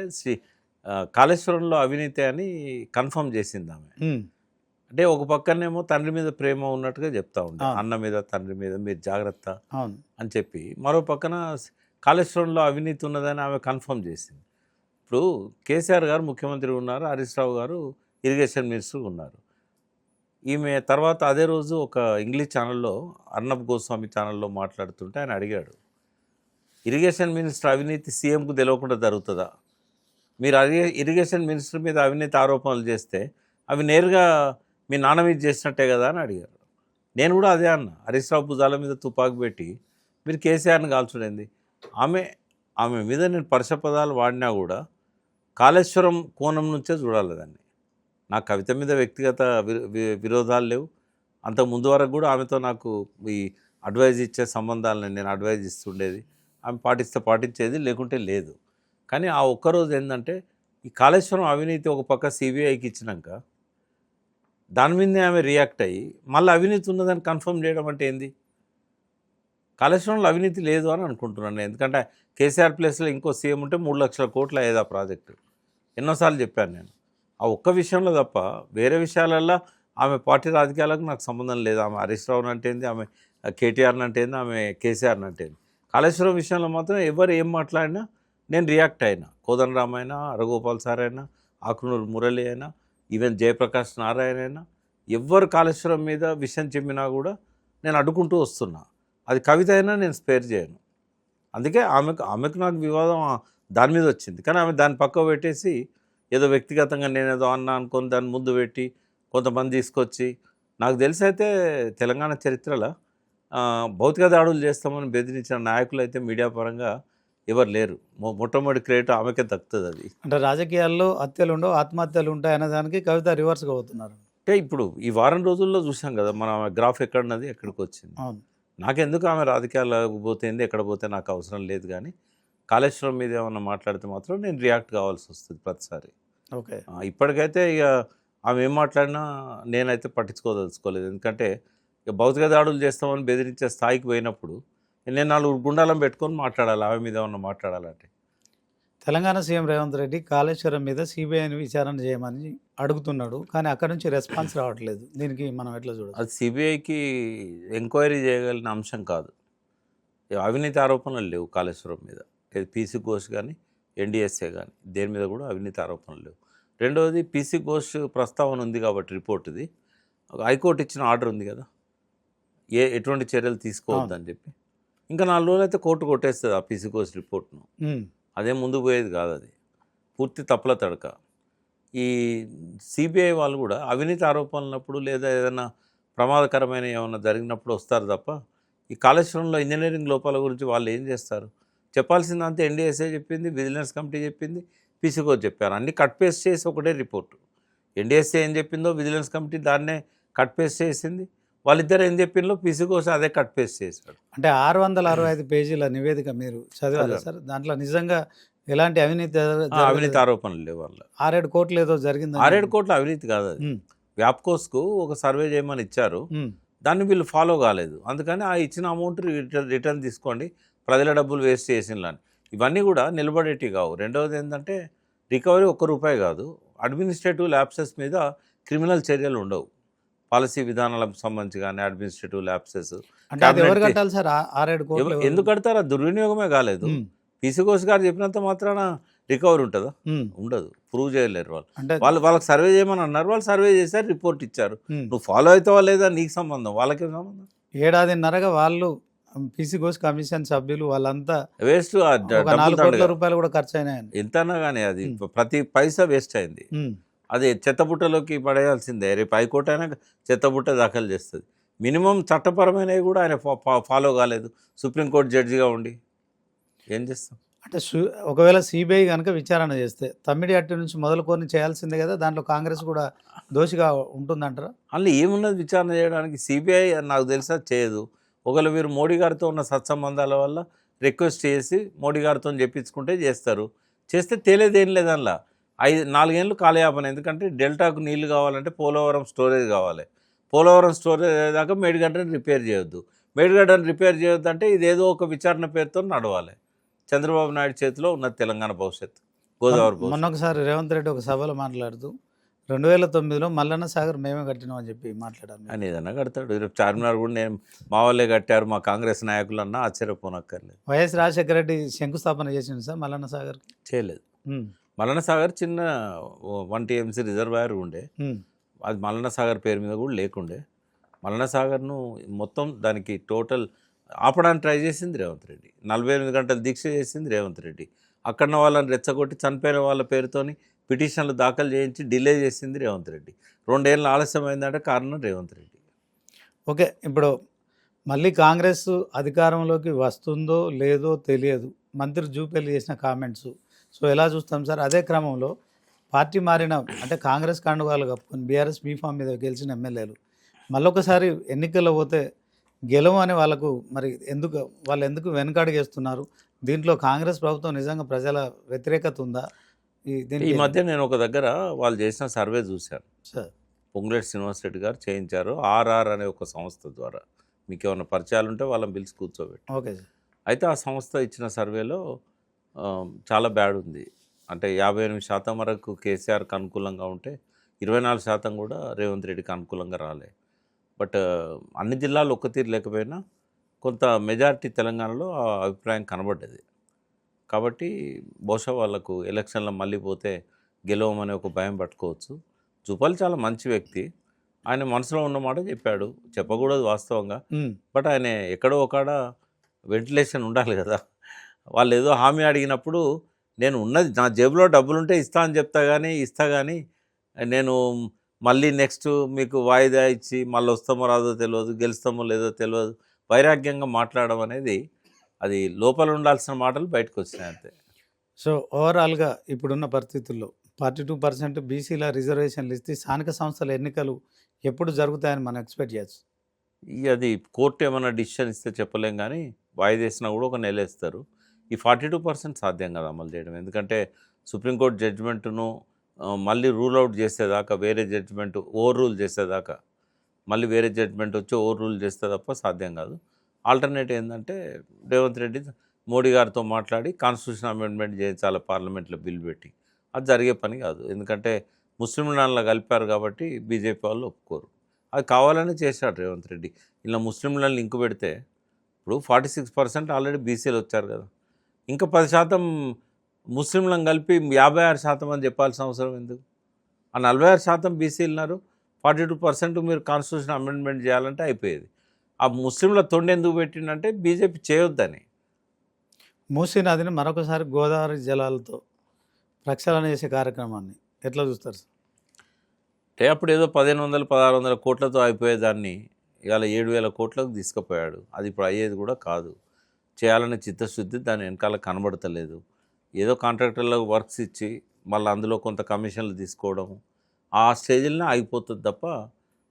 కాళేశ్వరంలో అవినీతి అని కన్ఫర్మ్ చేసింది ఆమె. అంటే ఒక పక్కనేమో తండ్రి మీద ప్రేమ ఉన్నట్టుగా చెప్తా ఉంటా, అన్న మీద తండ్రి మీద మీరు జాగ్రత్త అని చెప్పి, మరో పక్కన కాళేశ్వరంలో అవినీతి ఉన్నదని ఆమె కన్ఫర్మ్ చేసింది. ఇప్పుడు కేసీఆర్ గారు ముఖ్యమంత్రి ఉన్నారు, హరీష్ రావు గారు ఇరిగేషన్ మినిస్టర్ ఉన్నారు. ఈమె తర్వాత అదే రోజు ఒక ఇంగ్లీష్ ఛానల్లో, అర్నబ్ గోస్వామి ఛానల్లో మాట్లాడుతుంటే ఆయన అడిగాడు, ఇరిగేషన్ మినిస్టర్ అవినీతి సీఎంకు తెలియకుండా జరుగుతుందా? మీరు ఇరిగేషన్ మినిస్టర్ మీద అవినీతి ఆరోపణలు చేస్తే అవి నేరుగా మీ నాన్న మీద చేసినట్టే కదా అని అడిగారు. నేను కూడా అదే అన్న, హరీష్ రావు భుజాల మీద తుపాకు పెట్టి మీరు కేసీఆర్ని కాల్చుడేంది? ఆమె మీద నేను పరుష పదాలు వాడినా కూడా కాళేశ్వరం కోణం నుంచే చూడాలి దాన్ని. నా కవిత మీద వ్యక్తిగత విరోధాలు లేవు. అంతకు ముందు వరకు కూడా ఆమెతో నాకు ఈ అడ్వైజ్ ఇచ్చే సంబంధాలను నేను అడ్వైజ్ ఇస్తుండేది. ఆమె పాటిస్తే పాటించేది, లేకుంటే లేదు. కానీ ఆ ఒక్కరోజు ఏంటంటే ఈ కాళేశ్వరం అవినీతి ఒక పక్క సిబిఐకి ఇచ్చినాక దాని మీదనే ఆమె రియాక్ట్ అయ్యి మళ్ళీ అవినీతి ఉన్నదని కన్ఫర్మ్ చేయడం అంటే ఏంది? కాళేశ్వరంలో అవినీతి లేదు అని అనుకుంటున్నాను నేను. ఎందుకంటే కేసీఆర్ ప్లేస్లో ఇంకో సీఎం ఉంటే 3 లక్షల కోట్లు అయ్యేది ఆ ప్రాజెక్టు. ఎన్నోసార్లు చెప్పాను నేను. ఆ ఒక్క విషయంలో తప్ప వేరే విషయాలల్లో ఆమె పార్టీ రాజకీయాలకు నాకు సంబంధం లేదు. ఆమె హరీష్ రావుని అంటే ఏంది, ఆమె కేటీఆర్ని అంటే ఏంది, ఆమె కేసీఆర్ని అంటే ఏంది. కాళేశ్వరం విషయంలో మాత్రం ఎవరు ఏం మాట్లాడినా నేను రియాక్ట్ అయినా. కోదండరామ్ అయినా, హరగోపాల్ సార్ అయినా, ఆకునూరు మురళి అయినా, ఈవెన్ జయప్రకాష్ నారాయణ అయినా, ఎవ్వరు కాళేశ్వరం మీద విషయం చెప్పినా కూడా నేను అడ్డుకుంటూ వస్తున్నా. అది కవిత అయినా నేను స్పేర్ చేయను. అందుకే ఆమెకు నాకు వివాదం దాని మీద వచ్చింది. కానీ ఆమె దాన్ని పక్కకు పెట్టేసి ఏదో వ్యక్తిగతంగా నేనేదో అన్నా అనుకొని దాన్ని ముందు పెట్టి కొంతమంది తీసుకొచ్చి, నాకు తెలిసి అయితే తెలంగాణ చరిత్రలో భౌతిక దాడులు చేస్తామని బెదిరించిన నాయకులు అయితే మీడియా పరంగా ఎవరు లేరు. మొట్టమొదటి క్రెడిట్ ఆమెకే దక్కుతుంది. అది అంటే రాజకీయాల్లో హత్యలు ఉండవు, ఆత్మహత్యలు ఉంటాయి అనే దానికి కవిత రివర్స్గా అవుతున్నారు. అంటే ఇప్పుడు ఈ వారం రోజుల్లో చూసాం కదా మన గ్రాఫ్ ఎక్కడున్నది, ఎక్కడికి వచ్చింది. అవును. నాకెందుకు ఆమె రాజకీయాలకు పోతేంది, ఎక్కడ పోతే నాకు అవసరం లేదు. కానీ కాళేశ్వరం మీద ఏమన్నా మాట్లాడితే మాత్రం నేను రియాక్ట్ కావాల్సి వస్తుంది ప్రతిసారి. ఓకే. ఇప్పటికైతే ఇక ఆమె ఏం మాట్లాడినా నేనైతే పట్టించుకోదలుచుకోలేదు. ఎందుకంటే ఇక భౌతిక దాడులు చేస్తామని బెదిరించే స్థాయికి పోయినప్పుడు నేను 4 గుండాలను పెట్టుకొని మాట్లాడాలి ఆమె మీద ఏమన్నా మాట్లాడాలంటే. తెలంగాణ సీఎం రేవంత్ రెడ్డి కాళేశ్వరం మీద సిబిఐని విచారణ చేయమని అడుగుతున్నాడు, కానీ అక్కడ నుంచి రెస్పాన్స్ రావట్లేదు. దీనికి మనం ఎట్లా చూడాలి? అది సిబిఐకి ఎంక్వైరీ చేయగలిగిన అంశం కాదు. అవినీతి ఆరోపణలు లేవు కాళేశ్వరం మీద. పీసీ ఘోష్ కానీ ఎన్డీఎస్ఏ కానీ దేని మీద కూడా అవినీతి ఆరోపణలు లేవు. రెండవది పీసీ ఘోష్ ప్రస్తావన ఉంది కాబట్టి రిపోర్టుది హైకోర్టు ఇచ్చిన ఆర్డర్ ఉంది కదా, ఎటువంటి చర్యలు తీసుకోవద్దని చెప్పి. ఇంకా 4 రోజులు అయితే కోర్టు కొట్టేస్తుంది ఆ పీసీ ఘోష్ రిపోర్ట్ను. అదేం ముందుకు పోయేది కాదు. అది పూర్తి తప్పుల తడక. ఈ సిబిఐ వాళ్ళు కూడా అవినీతి ఆరోపణలప్పుడు లేదా ఏదైనా ప్రమాదకరమైన ఏమైనా జరిగినప్పుడు వస్తారు తప్ప ఈ కాళేశ్వరంలో ఇంజనీరింగ్ లోపాల గురించి వాళ్ళు ఏం చేస్తారు? చెప్పాల్సిందంతా ఎన్డీఎస్ఏ చెప్పింది, విజిలెన్స్ కమిటీ చెప్పింది, పీసీ ఘోష్ చెప్పారు. అన్నీ కట్ పేస్ట్ చేసి ఒకటే రిపోర్టు. ఎన్డీఎస్ఏ ఏం చెప్పిందో విజిలెన్స్ కమిటీ దాన్నే కట్ పేస్ట్ చేసింది. వాళ్ళిద్దరు ఏం చెప్పిందో పీసీ ఘోష్ అదే కట్ పేస్ట్ చేశాడు. అంటే 665 పేజీల నివేదిక మీరు చదివాలి సార్. దాంట్లో నిజంగా ఎలాంటి అవినీతి ఆరోపణలు లేవు. వాళ్ళ 6-7 కోట్లు ఏదో జరిగింది. 6-7 కోట్ల అవినీతి కాదు అది. వ్యాప్కోస్కు ఒక సర్వే చేయమని ఇచ్చారు, దాన్ని వీళ్ళు ఫాలో కాలేదు. అందుకని ఆ ఇచ్చిన అమౌంట్ రిటర్న్ తీసుకోండి, ప్రజల డబ్బులు వేస్ట్ చేసినలాని. ఇవన్నీ కూడా నిలబడేటివి కావు. రెండవది ఏంటంటే రికవరీ ₹1 కాదు. అడ్మినిస్ట్రేటివ్ ల్యాప్సెస్ మీద క్రిమినల్ చర్యలు ఉండవు. పాలసీ విధానాలకు సంబంధించి కానీ అడ్మినిస్ట్రేటివ్ ల్యాప్సెస్ ఎవరు కట్టాలి సార్? 6-7 కోట్లు ఎందుకు కడతారు? దుర్వినియోగమే కాలేదు. పీసీ ఘోష్ గారు చెప్పినంత మాత్రాన రికవరీ ఉంటుందా? ఉండదు. ప్రూవ్ చేయలేరు వాళ్ళకి సర్వే చేయమని అన్నారు, వాళ్ళు సర్వే చేశారు, రిపోర్ట్ ఇచ్చారు. నువ్వు ఫాలో అవుతావా లేదా నీకు సంబంధం, వాళ్ళకేం సంబంధం? 7.5 వాళ్ళు పీసీ ఘోష్ కమిషన్ సభ్యులు వాళ్ళంతా వేస్ట్. 4 కోట్ల రూపాయలు కూడా ఖర్చు అయినాయని ఎంతన్నా కానీ అది ప్రతి పైసా వేస్ట్ అయింది. అది చెత్తబుట్టలోకి పడేయాల్సిందే. రేపు హైకోర్టు అయినా చెత్తబుట్ట దాఖలు చేస్తుంది. మినిమం చట్టపరమైనవి కూడా ఆయన ఫాలో కాలేదు. సుప్రీంకోర్టు జడ్జిగా ఉండి ఏం చేస్తాం? అంటే ఒకవేళ సిబిఐ కనుక విచారణ చేస్తే తమ్మిడి అట్టి నుంచి మొదలుకొని చేయాల్సిందే కదా, దాంట్లో కాంగ్రెస్ కూడా దోషిగా ఉంటుందంటారా? అందులో ఏమున్నది విచారణ చేయడానికి? సిబిఐ నాకు తెలిసా చేయదు. ఒకవేళ వీరు మోడీ గారితో ఉన్న సత్సంబంధాల వల్ల రిక్వెస్ట్ చేసి మోడీ గారితో చెప్పించుకుంటే చేస్తారు. చేస్తే తేలేదేం లేదు. అందులో 4 ఏళ్ళు కాలయాపన. ఎందుకంటే డెల్టాకు నీళ్లు కావాలంటే పోలవరం స్టోరేజ్ కావాలి. పోలవరం స్టోరేజ్ దాకా మేడిగడ్డని రిపేర్ చేయొద్దు. మేడిగడ్డని రిపేర్ చేయొద్దు అంటే ఇదేదో ఒక విచారణ పేరుతో నడవాలి. చంద్రబాబు నాయుడు చేతిలో ఉన్న తెలంగాణ భవిష్యత్తు, గోదావరి భవిష్యత్తు. మొన్నొకసారి రేవంత్ రెడ్డి ఒక సభలో మాట్లాడుతూ 2009లో మల్లన్న సాగర్ మేమే కట్టినాం అని చెప్పి మాట్లాడారు. ఆయన ఏదన్నా కడతాడు. రేపు చార్మినార్ కూడా నేను మా వాళ్ళే కట్టారు, మా కాంగ్రెస్ నాయకులు అన్నా ఆశ్చర్యపోనక్కర్లేదు. వైఎస్ రాజశేఖర రెడ్డి శంకుస్థాపన చేసింది సార్ మల్లన్న సాగర్? చేయలేదు. మల్లన్న సాగర్ చిన్న 1 TMC రిజర్వాయర్ ఉండే, అది మల్లన్న సాగర్ పేరు మీద కూడా లేకుండే. మల్లన్న సాగర్ను మొత్తం దానికి టోటల్ ఆపడానికి ట్రై చేసింది రేవంత్ రెడ్డి. 48 గంటలు దీక్ష చేసింది రేవంత్ రెడ్డి. అక్కడన్న వాళ్ళని రెచ్చగొట్టి చనిపోయిన వాళ్ళ పేరుతోని పిటిషన్లు దాఖలు చేయించి డిలే చేసింది రేవంత్ రెడ్డి. 2 ఏళ్ళు ఆలస్యమైందంటే కారణం రేవంత్ రెడ్డి. ఓకే, ఇప్పుడు మళ్ళీ కాంగ్రెస్ అధికారంలోకి వస్తుందో లేదో తెలియదు. మంత్రి జూపల్లి చేసిన కామెంట్స్ సో ఎలా చూస్తాం సార్? అదే క్రమంలో పార్టీ మారిన అంటే కాంగ్రెస్ కండువాలు కప్పుకొని బీఆర్ఎస్ బీఫామ్ మీద గెలిచిన ఎమ్మెల్యేలు మళ్ళొకసారి ఎన్నికల్లో పోతే గెలవు అని వాళ్ళకు మరి వాళ్ళు ఎందుకు వెనకడుగేస్తున్నారు? దీంట్లో కాంగ్రెస్ ప్రభుత్వం నిజంగా ప్రజల వ్యతిరేకత ఉందా? ఈ దీనికి మధ్య నేను ఒక దగ్గర వాళ్ళు చేసిన సర్వే చూశాను. సార్. పొంగులేటి శ్రీనివాసరెడ్డి గారు చేయించారు ఆర్ఆర్ అనే ఒక సంస్థ ద్వారా. మీకు ఏమైనా పరిచయాలు ఉంటే వాళ్ళని పిలిచి కూర్చోబెట్టి. Okay sir. అయితే ఆ సంస్థ ఇచ్చిన సర్వేలో చాలా బ్యాడ్ ఉంది. అంటే 58% వరకు కేసీఆర్కి అనుకూలంగా ఉంటే 24% కూడా రేవంత్ రెడ్డికి అనుకూలంగా రాలే. బట్ అన్ని జిల్లాలు ఒక్క తీరు లేకపోయినా కొంత మెజారిటీ తెలంగాణలో ఆ అభిప్రాయం కనబడ్డది. కాబట్టి బహుశా వాళ్ళకు ఎలక్షన్లో మళ్ళీ పోతే గెలవమనే ఒక భయం పట్టుకోవచ్చు. జుపాల్ చాలా మంచి వ్యక్తి. ఆయన మనసులో ఉన్న మాట చెప్పాడు. చెప్పకూడదు వాస్తవంగా. బట్ ఆయన ఎక్కడో ఒకడ వెంటిలేషన్ ఉండాలి కదా. వాళ్ళు ఏదో హామీ అడిగినప్పుడు నేను ఉన్నది నా జేబులో డబ్బులుంటే ఇస్తా అని ఇస్తా కానీ నేను మళ్ళీ నెక్స్ట్ మీకు వాయిదా ఇచ్చి మళ్ళీ వస్తామో రాదో తెలియదు, గెలుస్తామో లేదో తెలియదు, వైరాగ్యంగా మాట్లాడడం అనేది అది లోపల ఉండాల్సిన మాటలు బయటకు వచ్చినాయి అంతే. సో ఓవరాల్గా ఇప్పుడున్న పరిస్థితుల్లో 42% బీసీల రిజర్వేషన్లు ఇస్తే స్థానిక సంస్థల ఎన్నికలు ఎప్పుడు జరుగుతాయని మనం ఎక్స్పెక్ట్ చేయొచ్చు? అది కోర్టు ఏమైనా డిసిషన్ ఇస్తే చెప్పలేం కానీ వాయిదేసినా కూడా ఒక నెల వేస్తారు. ఈ 42% సాధ్యం కాదు అమలు చేయడం. ఎందుకంటే సుప్రీంకోర్టు జడ్జిమెంట్ను మళ్ళీ రూల్ అవుట్ చేసేదాకా, వేరే జడ్జిమెంట్ ఓవర్ రూల్ చేసేదాకా, మళ్ళీ వేరే జడ్జిమెంట్ వచ్చి ఓవర్ రూల్ చేస్తే తప్ప సాధ్యం కాదు. ఆల్టర్నేటివ్ ఏంటంటే రేవంత్ రెడ్డి మోడీ గారితో మాట్లాడి కాన్స్టిట్యూషన్ అమెండ్మెంట్ చేయించాలి పార్లమెంట్లో బిల్ పెట్టి. అది జరిగే పని కాదు. ఎందుకంటే ముస్లింలలో కలిపారు కాబట్టి బీజేపీ వాళ్ళు ఒప్పుకోరు. అది కావాలని చేశాడు రేవంత్ రెడ్డి. ఇలా ముస్లింలను లింకు పెడితే ఇప్పుడు 46% ఆల్రెడీ బీసీలు వచ్చారు కదా. ఇంకా 10% ముస్లింలను కలిపి 56% అని చెప్పాల్సిన అవసరం ఎందుకు? ఆ 46% బీసీలు ఉన్నారు, 42% మీరు కాన్స్టిట్యూషన్ అమెండ్మెంట్ చేయాలంటే అయిపోయేది. ఆ ముస్లింల తొండి ఎందుకు పెట్టిండంటే బీజేపీ చేయొద్దని. మూసీ నదిని మరొకసారి గోదావరి జలాలతో ప్రక్షాళన చేసే కార్యక్రమాన్ని ఎట్లా చూస్తారు సార్? అంటే అప్పుడు ఏదో 1500-1600 కోట్లతో అయిపోయేదాన్ని ఇవాళ 7000 కోట్లకు తీసుకుపోయాడు. అది ఇప్పుడు అయ్యేది కూడా కాదు. చేయాలనే చిత్తశుద్ధి దాని వెనకాల కనబడతలేదు. ఏదో కాంట్రాక్టర్లకు వర్క్స్ ఇచ్చి మళ్ళీ అందులో కొంత కమిషన్లు తీసుకోవడం ఆ స్టేజ్లోనే ఆగిపోతుంది తప్ప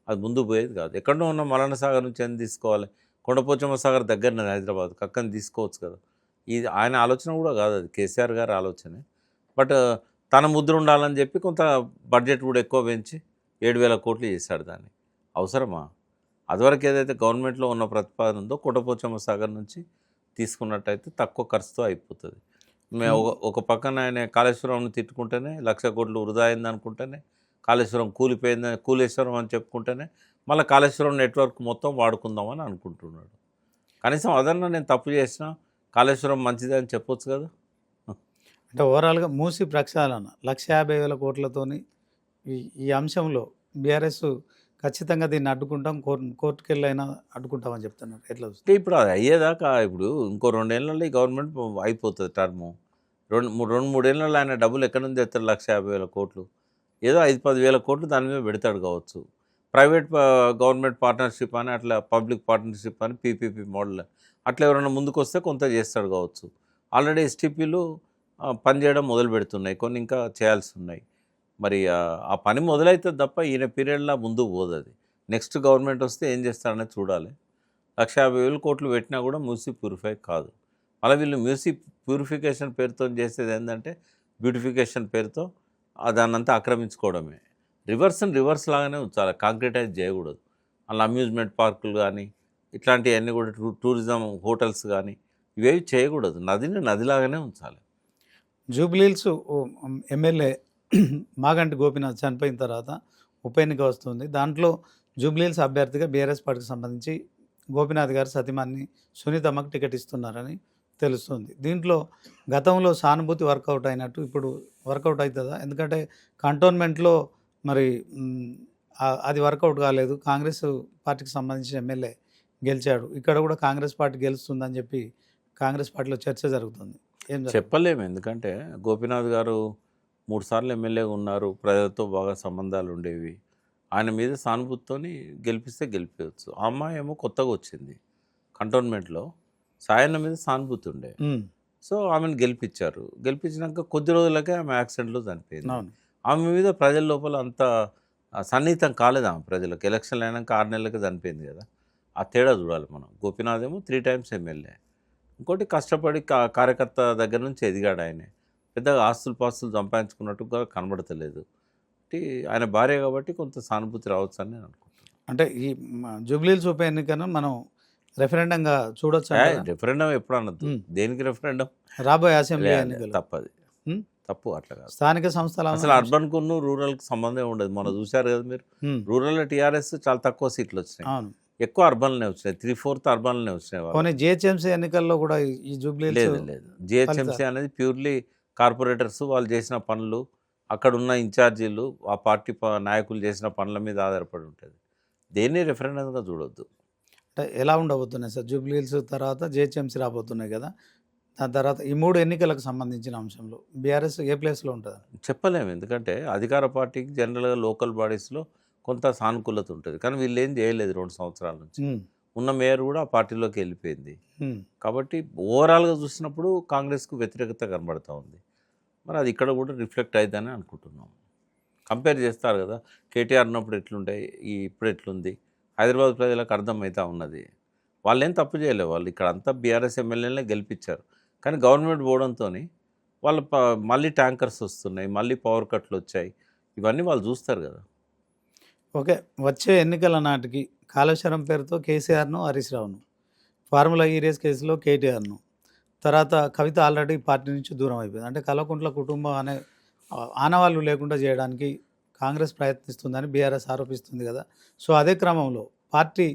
అది ముందు పోయేది కాదు. ఎక్కడో ఉన్న మలన సాగర్ నుంచి అని తీసుకోవాలి. కొండపోచమ్మ సాగర్ దగ్గరనే హైదరాబాద్ అక్కని తీసుకోవచ్చు కదా. ఇది ఆయన ఆలోచన కూడా కాదు, అది కేసీఆర్ గారి ఆలోచనే. బట్ తన ముద్ర ఉండాలని చెప్పి కొంత బడ్జెట్ కూడా ఎక్కువ పెంచి 7000 కోట్లు చేశాడు. దాన్ని అవసరమా? అదివరకు ఏదైతే గవర్నమెంట్లో ఉన్న ప్రతిపాదన ఉందో కొండపోచమ్మ సాగర్ నుంచి తీసుకున్నట్టయితే తక్కువ ఖర్చుతో అయిపోతుంది. మేము ఒక పక్కన ఆయన కాళేశ్వరంను తిట్టుకుంటేనే 1,00,000 కోట్లు వృధా అయింది అనుకుంటేనే, కాళేశ్వరం కూలిపోయిందని కూలేశ్వరం అని చెప్పుకుంటేనే మళ్ళీ కాళేశ్వరం నెట్వర్క్ మొత్తం వాడుకుందామని అనుకుంటున్నాడు. కనీసం అదన్నా నేను తప్పు చేసినా కాళేశ్వరం మంచిదే అని చెప్పొచ్చు కదా. అంటే ఓవరాల్గా మూసీ ప్రక్షాళన 1,50,000 కోట్లతోని ఈ అంశంలో బీఆర్ఎస్ ఖచ్చితంగా దీన్ని అడ్డుకుంటాం, కోర్టుకు వెళ్ళైనా అడ్డుకుంటామని చెప్తున్నారు. ఎట్లా చూస్తే ఇప్పుడు అది అయ్యేదాకా ఇప్పుడు ఇంకో 2 ఏళ్ళలో ఈ గవర్నమెంట్ అయిపోతుంది టర్ము. 2-3 ఏళ్ళలో ఆయన డబ్బులు ఎక్కడి నుంచి తెస్తారు? 1,50,000 కోట్లు. ఏదో 5-10 వేల కోట్లు దాని మీద పెడతాడు కావచ్చు. ప్రైవేట్ గవర్నమెంట్ పార్ట్నర్షిప్ అని అట్లా పబ్లిక్ పార్ట్నర్షిప్ అని పీపీపీ మోడల్ అట్లా ఎవరైనా ముందుకు వస్తే కొంత చేస్తాడు కావచ్చు. ఆల్రెడీ ఎస్టీపీలు పనిచేయడం మొదలు పెడుతున్నాయి, కొన్ని ఇంకా చేయాల్సి ఉన్నాయి. మరి ఆ పని మొదలవుతుంది తప్ప ఈయన పీరియడ్లో ముందుకు పోదు. అది నెక్స్ట్ గవర్నమెంట్ వస్తే ఏం చేస్తారనేది చూడాలి. 1,50,000 కోట్లు పెట్టినా కూడా మూసీ ప్యూరిఫై కాదు. మళ్ళీ వీళ్ళు మూసీ ప్యూరిఫికేషన్ పేరుతో చేసేది ఏంటంటే బ్యూటిఫికేషన్ పేరుతో దాన్నంతా ఆక్రమించుకోవడమే. రివర్స్ లాగానే ఉంచాలి, కాంక్రిటైజ్ చేయకూడదు. అలా అమ్యూజ్మెంట్ పార్కులు కానీ ఇట్లాంటివన్నీ కూడా టూరిజం హోటల్స్ కానీ ఇవేవి చేయకూడదు. నదిని నదిలాగానే ఉంచాలి. జూబ్లీహిల్స్ ఎమ్మెల్యే మాగంటి గోపీనాథ్ చనిపోయిన తర్వాత ఉప ఎన్నిక వస్తుంది. దాంట్లో జూబ్లీహిల్స్ అభ్యర్థిగా బీఆర్ఎస్ పార్టీకి సంబంధించి గోపీనాథ్ గారు సతీమణి సునీతమ్మకు టికెట్ ఇస్తున్నారని తెలుస్తుంది. దీంట్లో గతంలో సానుభూతి వర్కౌట్ అయినట్టు ఇప్పుడు వర్కౌట్ అవుతుందా? ఎందుకంటే కంటోన్మెంట్లో మరి అది వర్కౌట్ కాలేదు. కాంగ్రెస్ పార్టీకి సంబంధించిన ఎమ్మెల్యే గెలిచాడు. ఇక్కడ కూడా కాంగ్రెస్ పార్టీ గెలుస్తుందని చెప్పి కాంగ్రెస్ పార్టీలో చర్చ జరుగుతుంది. ఏం చెప్పలేము. ఎందుకంటే గోపీనాథ్ గారు 3 సార్లు ఎమ్మెల్యేగా ఉన్నారు, ప్రజలతో బాగా సంబంధాలు ఉండేవి. ఆయన మీద సానుభూతితో గెలిపిస్తే గెలిపవచ్చు. ఆ అమ్మాయి ఏమో కొత్తగా వచ్చింది కంటోన్మెంట్లో, సాయన్న మీద సానుభూతి ఉండే. సో ఆమెను గెలిపించారు. గెలిపించినాక కొద్ది రోజులకే ఆమె యాక్సిడెంట్లో చనిపోయింది. ఆమె మీద ప్రజల లోపల అంత సన్నిహితం కాలేదు. ఆమె ప్రజలకు ఎలక్షన్లు అయినాక 6 నెలలకి చనిపోయింది కదా. ఆ తేడా చూడాలి మనం. గోపీనాథ్ ఏమో 3 టైమ్స్ ఎమ్మెల్యే, ఇంకోటి కష్టపడి కార్యకర్త దగ్గర నుంచి ఎదిగాడు ఆయనే. పెద్దగా ఆస్తులు పాస్తులు సంపాదించుకున్నట్టుగా కనబడతలేదు. కాబట్టి ఆయన భార్య కాబట్టి కొంత సానుభూతి రావచ్చు అని నేను అనుకుంటున్నాను. అంటే ఈ జూబ్లీహిల్స్ ఉప ఎన్నికను మనం రెఫరెండంగా చూడొచ్చు. రెఫరెండం ఎప్పుడు అనొద్దు. దేనికి రెఫరెండం? రాబోయే అసెంబ్లీ ఎన్నికలు తప్పది. తప్పు అట్లా కాదు. స్థానిక సంస్థల అసలు అర్బన్కును రూరల్కి సంబంధం ఉండదు. మొన్న చూశారు కదా మీరు, రూరల్లో టీఆర్ఎస్ చాలా తక్కువ సీట్లు వచ్చినాయి, అవును, ఎక్కువ అర్బన్లోనే వచ్చినాయి. 3/4 అర్బన్లోనే వచ్చినాయి. పోనీ జిహెచ్ఎంసీ ఎన్నికల్లో కూడా ఈ జూబ్లీహిల్స్ లేదు. జిహెచ్ఎంసీ అనేది ప్యూర్లీ కార్పొరేటర్స్ వాళ్ళు చేసిన పనులు, అక్కడ ఉన్న ఇన్ఛార్జీలు, ఆ పార్టీ నాయకులు చేసిన పనుల మీద ఆధారపడి ఉంటుంది. దేన్ని రెఫరెండంగా చూడొద్దు. అంటే ఎలా ఉండబోతున్నాయి సార్? జూబ్లీహిల్స్ తర్వాత జిహెచ్ఎంసీ రాబోతున్నాయి కదా, దాని తర్వాత ఈ 3 ఎన్నికలకు సంబంధించిన అంశంలో బీఆర్ఎస్ ఏ ప్లేస్లో ఉంటుంది చెప్పలేము. ఎందుకంటే అధికార పార్టీకి జనరల్గా లోకల్ బాడీస్లో కొంత సానుకూలత ఉంటుంది. కానీ వీళ్ళు ఏం చేయలేదు 2 సంవత్సరాల నుంచి. ఉన్న మేయర్ కూడా ఆ పార్టీలోకి వెళ్ళిపోయింది. కాబట్టి ఓవరాల్గా చూసినప్పుడు కాంగ్రెస్కు వ్యతిరేకత కనబడుతూ ఉంది. మరి అది ఇక్కడ కూడా రిఫ్లెక్ట్ అవుతుందని అనుకుంటున్నాం. కంపేర్ చేస్తారు కదా, కేటీఆర్ ఉన్నప్పుడు ఎట్లుండే, ఇప్పుడు ఎట్లుంది, హైదరాబాద్ ప్రజలకు అర్థమవుతూ ఉన్నది. వాళ్ళు ఏం తప్పు చేయలేదు. వాళ్ళు ఇక్కడ అంతా బీఆర్ఎస్ ఎమ్మెల్యేలనే గెలిపించారు. కానీ గవర్నమెంట్ పోవడంతో వాళ్ళు మళ్ళీ ట్యాంకర్స్ వస్తున్నాయి, మళ్ళీ పవర్ కట్లు వచ్చాయి. ఇవన్నీ వాళ్ళు చూస్తారు కదా. ఓకే, వచ్చే ఎన్నికల నాటికి కాళేశ్వరం పేరుతో కేసీఆర్ను, హరీష్ రావును, ఫార్ములా ఈ రేస్ కేసులో కేటీఆర్ను, తర్వాత కవిత ఆల్రెడీ పార్టీ నుంచి దూరం అయిపోయింది. అంటే కల్వకుంట్ల కుటుంబం అనే ఆనవాళ్ళు లేకుండా చేయడానికి కాంగ్రెస్ ప్రయత్నిస్తుందని బీఆర్ఎస్ ఆరోపిస్తుంది కదా. సో అదే క్రమంలో పార్టీ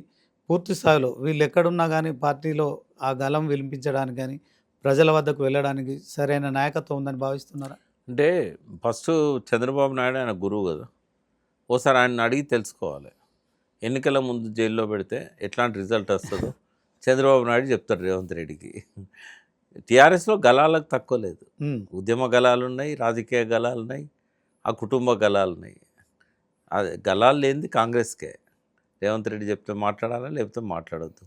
పూర్తి స్థాయిలో వీళ్ళు ఎక్కడున్నా కానీ పార్టీలో ఆ గలం వినిపించడానికి కానీ ప్రజల వద్దకు వెళ్ళడానికి సరైన నాయకత్వం ఉందని భావిస్తున్నారా? అంటే ఫస్ట్ చంద్రబాబు నాయుడు ఆయన గురువు కదా, ఓసారి ఆయన అడిగి తెలుసుకోవాలి. ఎన్నికల ముందు జైల్లో పెడితే ఎట్లాంటి రిజల్ట్ వస్తుందో చంద్రబాబు నాయుడు చెప్తాడు రేవంత్ రెడ్డికి. టీఆర్ఎస్లో గలాలకు తక్కువ లేదు. ఉద్యమ గలాలు ఉన్నాయి, రాజకీయ గలాలు ఉన్నాయి, ఆ కుటుంబ గలాలు ఉన్నాయి. అది గలాలు లేనిది కాంగ్రెస్కే. రేవంత్ రెడ్డి చెప్తే మాట్లాడాలా, లేకపోతే మాట్లాడొద్దు.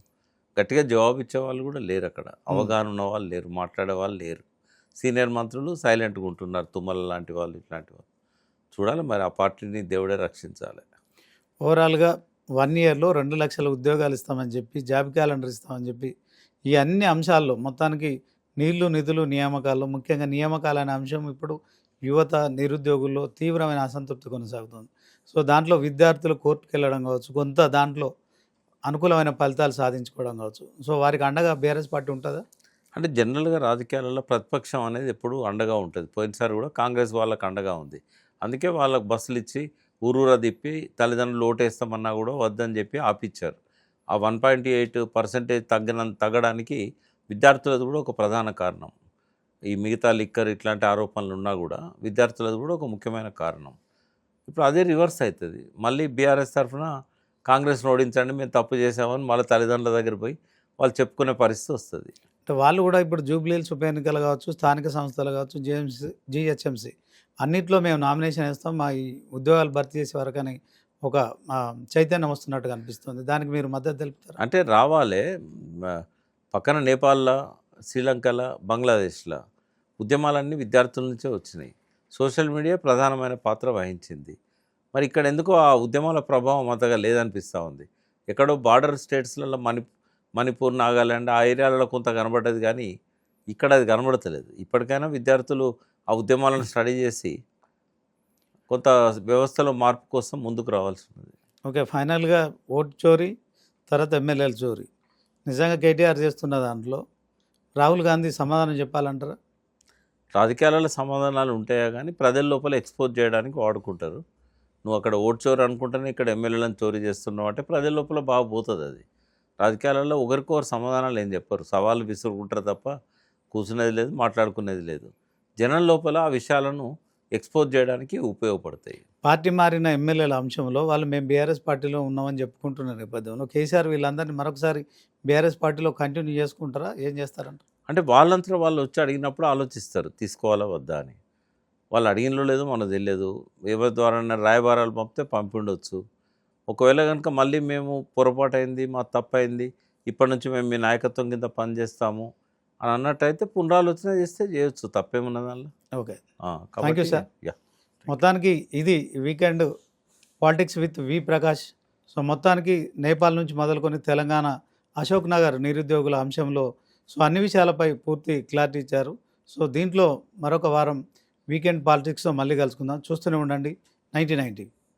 గట్టిగా జవాబు ఇచ్చేవాళ్ళు కూడా లేరు అక్కడ. అవగాహన ఉన్న వాళ్ళు లేరు, మాట్లాడే వాళ్ళు లేరు. సీనియర్ మంత్రులు సైలెంట్గా ఉంటున్నారు, తుమ్మల లాంటి వాళ్ళు, ఇట్లాంటి వాళ్ళు. చూడాలి మరి, ఆ పార్టీని దేవుడే రక్షించాలి. ఓవరాల్గా 1 ఇయర్లో 2 లక్షల ఉద్యోగాలు ఇస్తామని చెప్పి, జాబ్ క్యాలెండర్ ఇస్తామని చెప్పి, ఈ అన్ని అంశాల్లో మొత్తానికి నీళ్లు, నిధులు, నియామకాల్లో ముఖ్యంగా నియామకాలు అనే అంశం ఇప్పుడు యువత, నిరుద్యోగుల్లో తీవ్రమైన అసంతృప్తి కొనసాగుతుంది. సో దాంట్లో విద్యార్థులు కోర్టుకు వెళ్ళడం కావచ్చు, కొంత దాంట్లో అనుకూలమైన ఫలితాలు సాధించుకోవడం కావచ్చు. సో వారికి అండగా బీఆర్ఎస్ పార్టీ ఉంటుందా? అంటే జనరల్గా రాజకీయాలలో ప్రతిపక్షం అనేది ఎప్పుడు అండగా ఉంటుంది. పోయినసారి కూడా కాంగ్రెస్ వాళ్ళకి అండగా ఉంది. అందుకే వాళ్ళకు బస్సులు ఇచ్చి ఊరూరా తిప్పి తల్లిదండ్రులు ఓటేస్తామన్నా కూడా వద్దని చెప్పి ఆపిచ్చారు. ఆ 1.8% తగ్గడానికి విద్యార్థులది కూడా ఒక ప్రధాన కారణం. ఈ మిగతా లిక్కర్ ఇట్లాంటి ఆరోపణలు ఉన్నా కూడా విద్యార్థులది కూడా ఒక ముఖ్యమైన కారణం. ఇప్పుడు అదే రివర్స్ అవుతుంది. మళ్ళీ బీఆర్ఎస్ తరఫున కాంగ్రెస్ను ఓడించండి, మేము తప్పు చేసామని మళ్ళీ తల్లిదండ్రుల దగ్గర పోయి వాళ్ళు చెప్పుకునే పరిస్థితి వస్తుంది. అంటే వాళ్ళు కూడా ఇప్పుడు జూబ్లీహిల్స్ ఉప ఎన్నికలు కావచ్చు, స్థానిక సంస్థలు కావచ్చు, జిహెచ్ఎంసీ అన్నింటిలో మేము నామినేషన్ వేస్తాం, మా ఈ ఉద్యోగాలు భర్తీ చేసే వరకు అని ఒక చైతన్యం వస్తున్నట్టుగా అనిపిస్తుంది. దానికి మీరు మద్దతు తెలుపుతారు? అంటే రావాలే. పక్కన నేపాల్లో, శ్రీలంకలో, బంగ్లాదేశ్లో ఉద్యమాలన్నీ విద్యార్థుల నుంచే వచ్చినాయి. సోషల్ మీడియా ప్రధానమైన పాత్ర వహించింది. మరి ఇక్కడ ఎందుకో ఆ ఉద్యమాల ప్రభావం అంతగా లేదనిపిస్తూ ఉంది. ఎక్కడో బార్డర్ స్టేట్స్లలో మణిపూర్, నాగాల్యాండ్ ఆ ఏరియాలలో కొంత కనబడ్డది, కానీ ఇక్కడ అది కనబడతలేదు. ఇప్పటికైనా విద్యార్థులు ఆ ఉద్యమాలను స్టడీ చేసి కొంత వ్యవస్థలో మార్పు కోసం ముందుకు రావాల్సి ఉంది. ఓకే, ఫైనల్గా ఓటు చోరీ తర్వాత ఎమ్మెల్యేల చోరీ నిజంగా కేటీఆర్ చేస్తున్న దాంట్లో రాహుల్ గాంధీ సమాధానం చెప్పాలంటారా? రాజకీయాలలో సమాధానాలు ఉంటాయా కానీ ప్రజల లోపల ఎక్స్పోజ్ చేయడానికి వాడుకుంటారు. నువ్వు అక్కడ ఓటు చోరీ అనుకుంటేనే ఇక్కడ ఎమ్మెల్యేలను చోరీ చేస్తున్నావు అంటే ప్రజల లోపల బాగా పోతుంది. అది రాజకీయాలలో ఒకరికొకరు సమాధానాలు ఏం చెప్పరు, సవాళ్ళు విసురుకుంటారు తప్ప కూర్చునేది లేదు, మాట్లాడుకునేది లేదు. జనం లోపల ఆ విషయాలను ఎక్స్పోజ్ చేయడానికి ఉపయోగపడతాయి. పార్టీ మారిన ఎమ్మెల్యేల అంశంలో వాళ్ళు మేము బీఆర్ఎస్ పార్టీలో ఉన్నామని చెప్పుకుంటున్న నేపథ్యంలో కేసీఆర్ వీళ్ళందరినీ మరొకసారి బీఆర్ఎస్ పార్టీలో కంటిన్యూ చేసుకుంటారా, ఏం చేస్తారంట? అంటే వాళ్ళంతా వాళ్ళు వచ్చి అడిగినప్పుడు ఆలోచిస్తారు తీసుకోవాలా వద్దా అని. వాళ్ళు అడిగినలో లేదో మనకు తెలియదు. ఎవరి ద్వారా రాయబారాలు పంపితే పంపిండొచ్చు. ఒకవేళ కనుక మళ్ళీ మేము పొరపాటు అయింది, మా తప్పు అయింది, ఇప్పటి నుంచి మేము మీ నాయకత్వం కింద పనిచేస్తాము అని అన్నట్టయితే పునరాలోచన చేస్తే చేయొచ్చు, తప్పేమున్నది దానిలో. Okay, thank you sir. మొత్తానికి ఇది weekend politics with V Prakash. So మొత్తానికి నేపాల్ నుంచి మొదలుకొని తెలంగాణ అశోక్ నగర్ నిరుద్యోగుల అంశంలో సో అన్ని విషయాలపై పూర్తి క్లారిటీ ఇచ్చారు. సో దీంట్లో మరొక వారం వీకెండ్ పాలిటిక్స్తో మళ్ళీ కలుసుకుందాం. చూస్తూనే ఉండండి 9090.